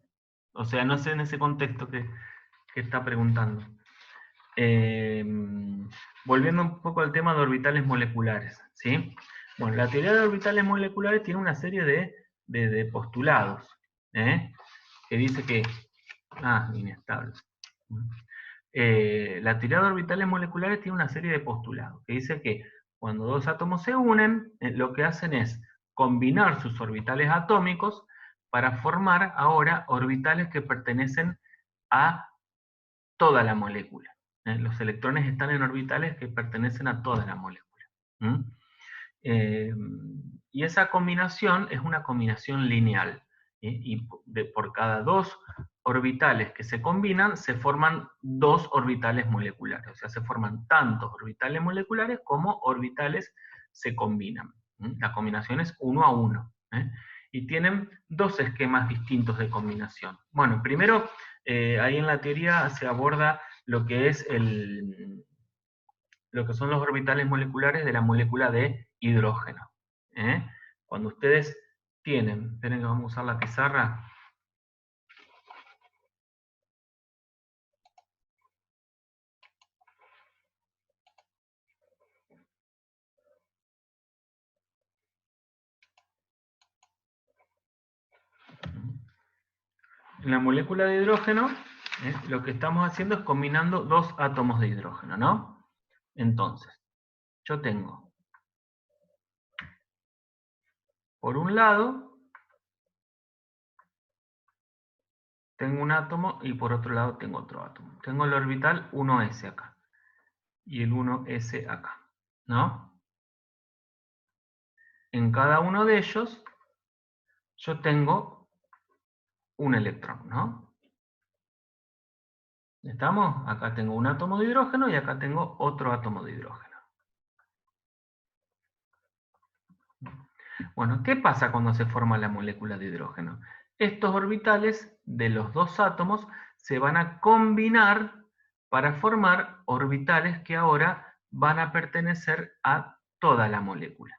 O sea, no sé en ese contexto que está preguntando. Eh, Volviendo un poco al tema de orbitales moleculares, ¿sí? Bueno, la teoría de orbitales moleculares tiene una serie de postulados, ¿eh? Que dice que... inestable. La teoría de orbitales moleculares tiene una serie de postulados, que dice que cuando dos átomos se unen, lo que hacen es combinar sus orbitales atómicos para formar ahora orbitales que pertenecen a toda la molécula. Los electrones están en orbitales que pertenecen a toda la molécula. ¿Mm? Y esa combinación es una combinación lineal. Y por cada dos orbitales que se combinan, se forman dos orbitales moleculares. O sea, se forman tantos orbitales moleculares como orbitales se combinan. La combinación es 1 a 1. Y tienen dos esquemas distintos de combinación. Bueno, primero, ahí en la teoría se aborda lo que es lo que son los orbitales moleculares de la molécula de hidrógeno. Cuando ustedes tienen, esperen que vamos a usar la pizarra. En la molécula de hidrógeno, lo que estamos haciendo es combinando dos átomos de hidrógeno, ¿no? Entonces, yo tengo, por un lado, tengo un átomo y por otro lado tengo otro átomo. Tengo el orbital 1s acá y el 1s acá, ¿no? En cada uno de ellos yo tengo un electrón, ¿no? ¿Estamos? Acá tengo un átomo de hidrógeno y acá tengo otro átomo de hidrógeno. Bueno, ¿qué pasa cuando se forma la molécula de hidrógeno? Estos orbitales de los dos átomos se van a combinar para formar orbitales que ahora van a pertenecer a toda la molécula.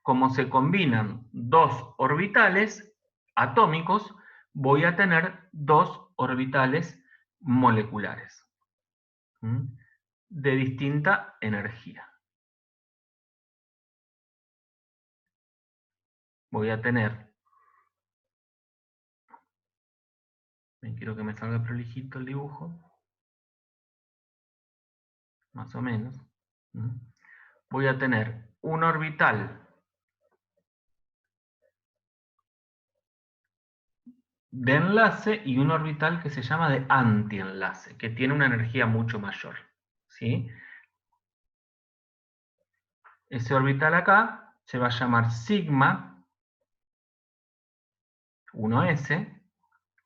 Como se combinan dos orbitales atómicos, voy a tener dos orbitales moleculares de distinta energía. Voy a tener, quiero que me salga prolijito el dibujo, más o menos. Voy a tener un orbital de enlace y un orbital que se llama de antienlace, que tiene una energía mucho mayor. ¿Sí? Ese orbital acá se va a llamar sigma 1s,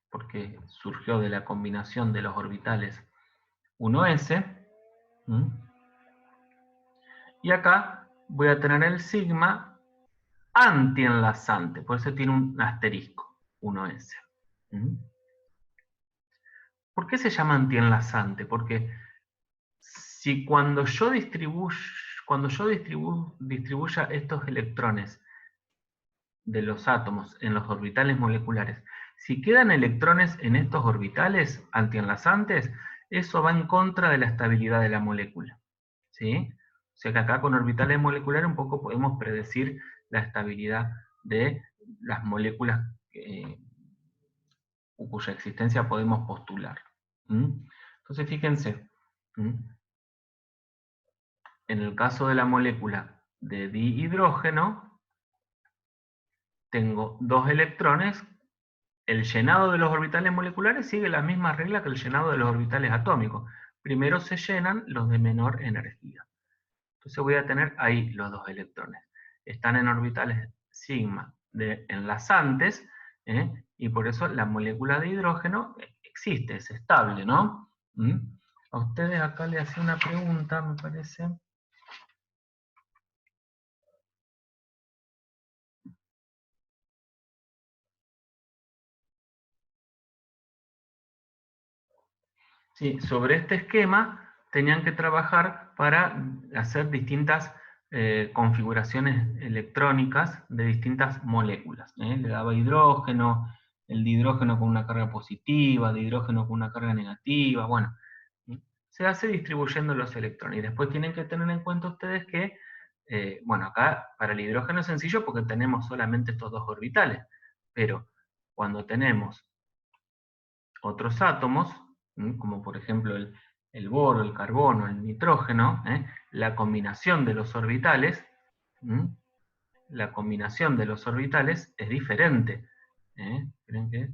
porque surgió de la combinación de los orbitales 1s. Y acá voy a tener el sigma antienlazante, por eso tiene un asterisco, 1s. ¿Por qué se llama antienlazante? Porque si cuando yo distribuya estos electrones de los átomos en los orbitales moleculares, si quedan electrones en estos orbitales antienlazantes, eso va en contra de la estabilidad de la molécula. ¿Sí? O sea que acá con orbitales moleculares un poco podemos predecir la estabilidad de las moléculas cuya existencia podemos postular. Entonces fíjense, en el caso de la molécula de dihidrógeno, tengo dos electrones. El llenado de los orbitales moleculares sigue la misma regla que el llenado de los orbitales atómicos. Primero se llenan los de menor energía. Entonces voy a tener ahí los dos electrones. Están en orbitales sigma de enlazantes, y por eso la molécula de hidrógeno existe, es estable, ¿no? A ustedes acá les hacía una pregunta, me parece. Sí, sobre este esquema, tenían que trabajar para hacer distintas configuraciones electrónicas de distintas moléculas. Le daba hidrógeno, el de hidrógeno con una carga positiva, de hidrógeno con una carga negativa, bueno. Se hace distribuyendo los electrones. Y después tienen que tener en cuenta ustedes que, bueno, acá para el hidrógeno es sencillo porque tenemos solamente estos dos orbitales, pero cuando tenemos otros átomos, como por ejemplo el boro, el carbono, el nitrógeno, la combinación de los orbitales, es diferente. ¿Creen que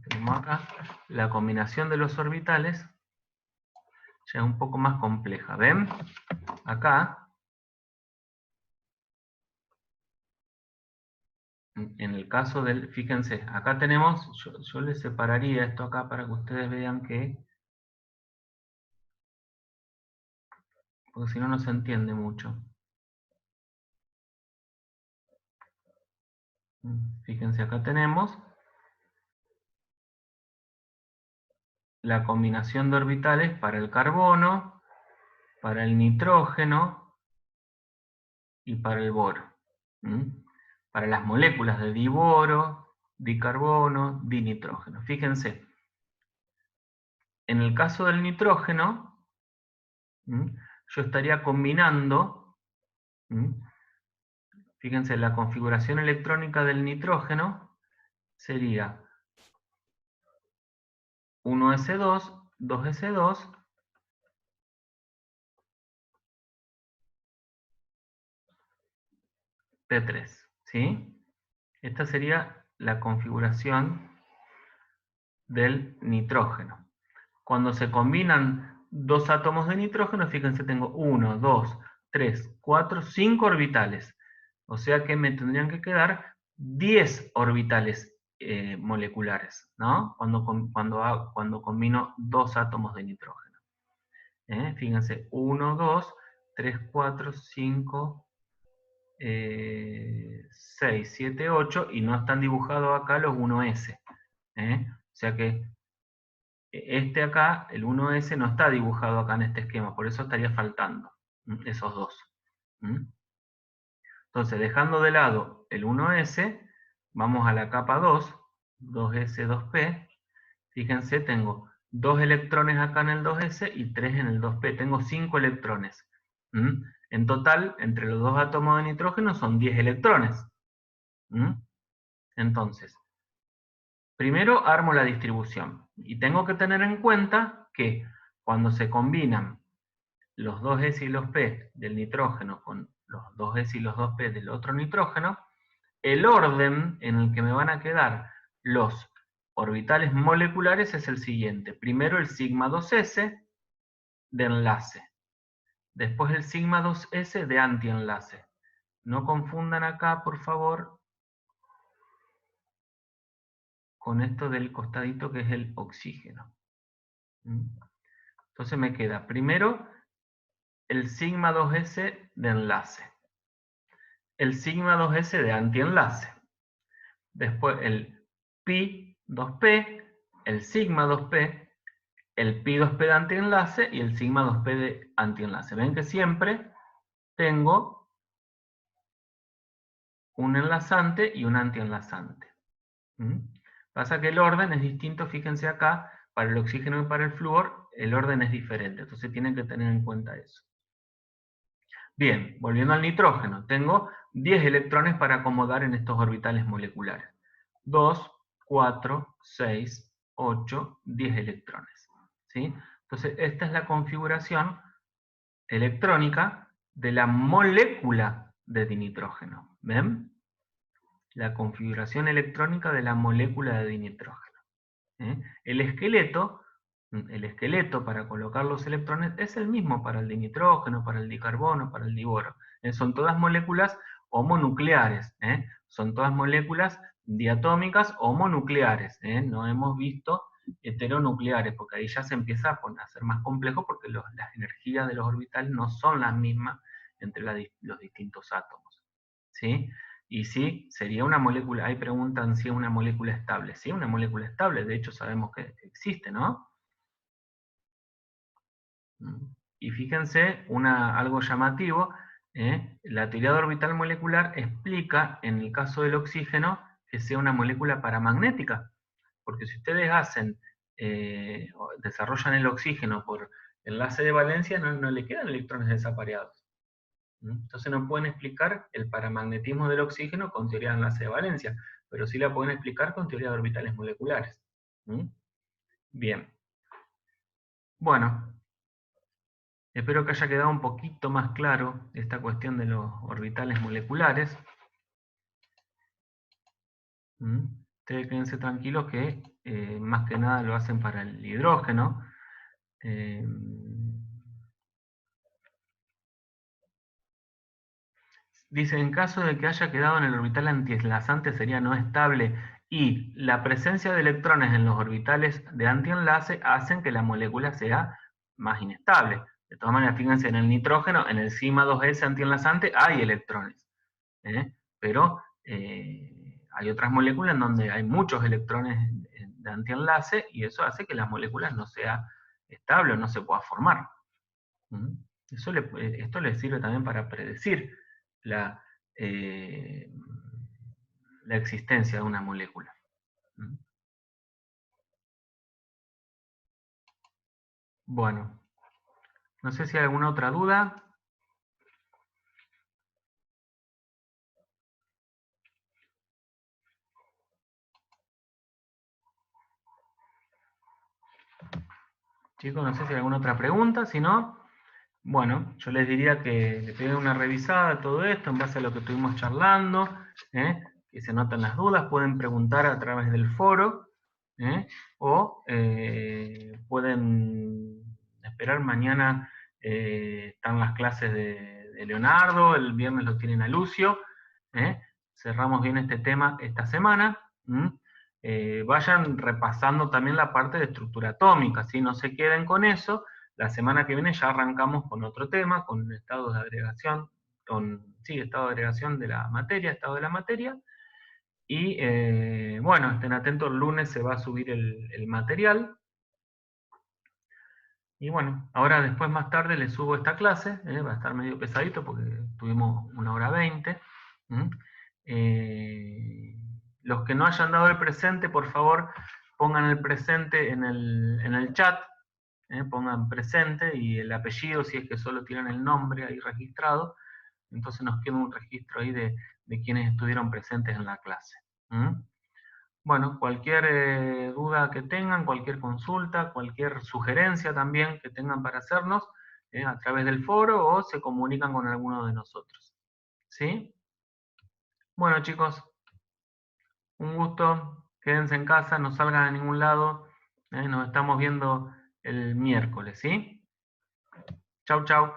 tenemos acá? La combinación de los orbitales ya es un poco más compleja. ¿Ven? Acá, en el caso del, fíjense, acá tenemos, yo les separaría esto acá para que ustedes vean que, porque si no, no se entiende mucho. Fíjense, acá tenemos la combinación de orbitales para el carbono, para el nitrógeno y para el boro. Para las moléculas de diboro, dicarbono, dinitrógeno. Fíjense, en el caso del nitrógeno, yo estaría combinando, fíjense, la configuración electrónica del nitrógeno sería 1s2, 2s2, P3, ¿sí? Esta sería la configuración del nitrógeno. Cuando se combinan dos átomos de nitrógeno, fíjense, tengo 1, 2, 3, 4, 5 orbitales. O sea que me tendrían que quedar 10 orbitales moleculares, ¿no? Cuando combino dos átomos de nitrógeno. Fíjense, 1, 2, 3, 4, 5, 6, 7, 8, y no están dibujados acá los 1s. O sea que este acá, el 1s, no está dibujado acá en este esquema, por eso estaría faltando esos dos. Entonces, dejando de lado el 1s, vamos a la capa 2, 2s, 2p. Fíjense, tengo 2 electrones acá en el 2s y 3 en el 2p. Tengo 5 electrones. En total, entre los dos átomos de nitrógeno son 10 electrones. Entonces, primero armo la distribución. Y tengo que tener en cuenta que cuando se combinan los 2s y los p del nitrógeno con los 2s y los 2p del otro nitrógeno, el orden en el que me van a quedar los orbitales moleculares es el siguiente. Primero el sigma 2s de enlace. Después el sigma 2s de antienlace. No confundan acá, por favor, con esto del costadito que es el oxígeno. Entonces me queda primero el sigma 2s de enlace, el sigma 2s de antienlace, después el pi 2p, el sigma 2p, el pi 2p de antienlace y el sigma 2p de antienlace. Ven que siempre tengo un enlazante y un antienlazante. Pasa que el orden es distinto, fíjense acá, para el oxígeno y para el flúor, el orden es diferente, entonces tienen que tener en cuenta eso. Bien, volviendo al nitrógeno, tengo 10 electrones para acomodar en estos orbitales moleculares. 2, 4, 6, 8, 10 electrones. ¿Sí? Entonces, esta es la configuración electrónica de la molécula de dinitrógeno. ¿Ven? La configuración electrónica de la molécula de dinitrógeno. El esqueleto para colocar los electrones es el mismo para el dinitrógeno, para el dicarbono, para el diboro. Son todas moléculas homonucleares. Son todas moléculas diatómicas homonucleares. No hemos visto heteronucleares, porque ahí ya se empieza a ser más complejo, porque las energías de los orbitales no son las mismas entre los distintos átomos. ¿Sí? Y sí, sería una molécula, ahí preguntan si es una molécula estable. Sí, una molécula estable, de hecho sabemos que existe, ¿no? Y fíjense, algo llamativo, la teoría de orbital molecular explica, en el caso del oxígeno, que sea una molécula paramagnética. Porque si ustedes desarrollan el oxígeno por enlace de valencia, no le quedan electrones desapareados. Entonces no pueden explicar el paramagnetismo del oxígeno con teoría de enlace de valencia, pero sí la pueden explicar con teoría de orbitales moleculares. Bien. Bueno, espero que haya quedado un poquito más claro esta cuestión de los orbitales moleculares. Ustedes quédense tranquilos que más que nada lo hacen para el hidrógeno. Dice, en caso de que haya quedado en el orbital antienlazante sería no estable y la presencia de electrones en los orbitales de antienlace hacen que la molécula sea más inestable. De todas maneras, fíjense, en el nitrógeno, en el sigma 2s antienlazante hay electrones. Pero hay otras moléculas en donde hay muchos electrones de antienlace y eso hace que las moléculas no sea estable o no se pueda formar. Esto le sirve también para predecir la, la existencia de una molécula. Bueno, no sé si hay alguna otra duda. Chicos, no sé si hay alguna otra pregunta, si no, bueno, yo les diría que le peguen una revisada a todo esto en base a lo que estuvimos charlando, que se noten las dudas, pueden preguntar a través del foro, o pueden esperar mañana, están las clases de Leonardo, el viernes lo tienen a Lucio, cerramos bien este tema esta semana. Vayan repasando también la parte de estructura atómica, ¿sí? No se queden con eso. La semana que viene ya arrancamos con otro tema, con estados de agregación, estado de agregación de la materia, estado de la materia. Y bueno, estén atentos, el lunes se va a subir el material. Y bueno, ahora después más tarde les subo esta clase, va a estar medio pesadito porque tuvimos 1 hora 20. Los que no hayan dado el presente, por favor, pongan el presente en el chat, pongan presente y el apellido, si es que solo tienen el nombre ahí registrado, entonces nos queda un registro ahí de quienes estuvieron presentes en la clase. Bueno, cualquier duda que tengan, cualquier consulta, cualquier sugerencia también que tengan para hacernos, a través del foro o se comunican con alguno de nosotros. ¿Sí? Bueno, chicos, un gusto. Quédense en casa, no salgan a ningún lado. Nos estamos viendo el miércoles, ¿sí? Chau, chau.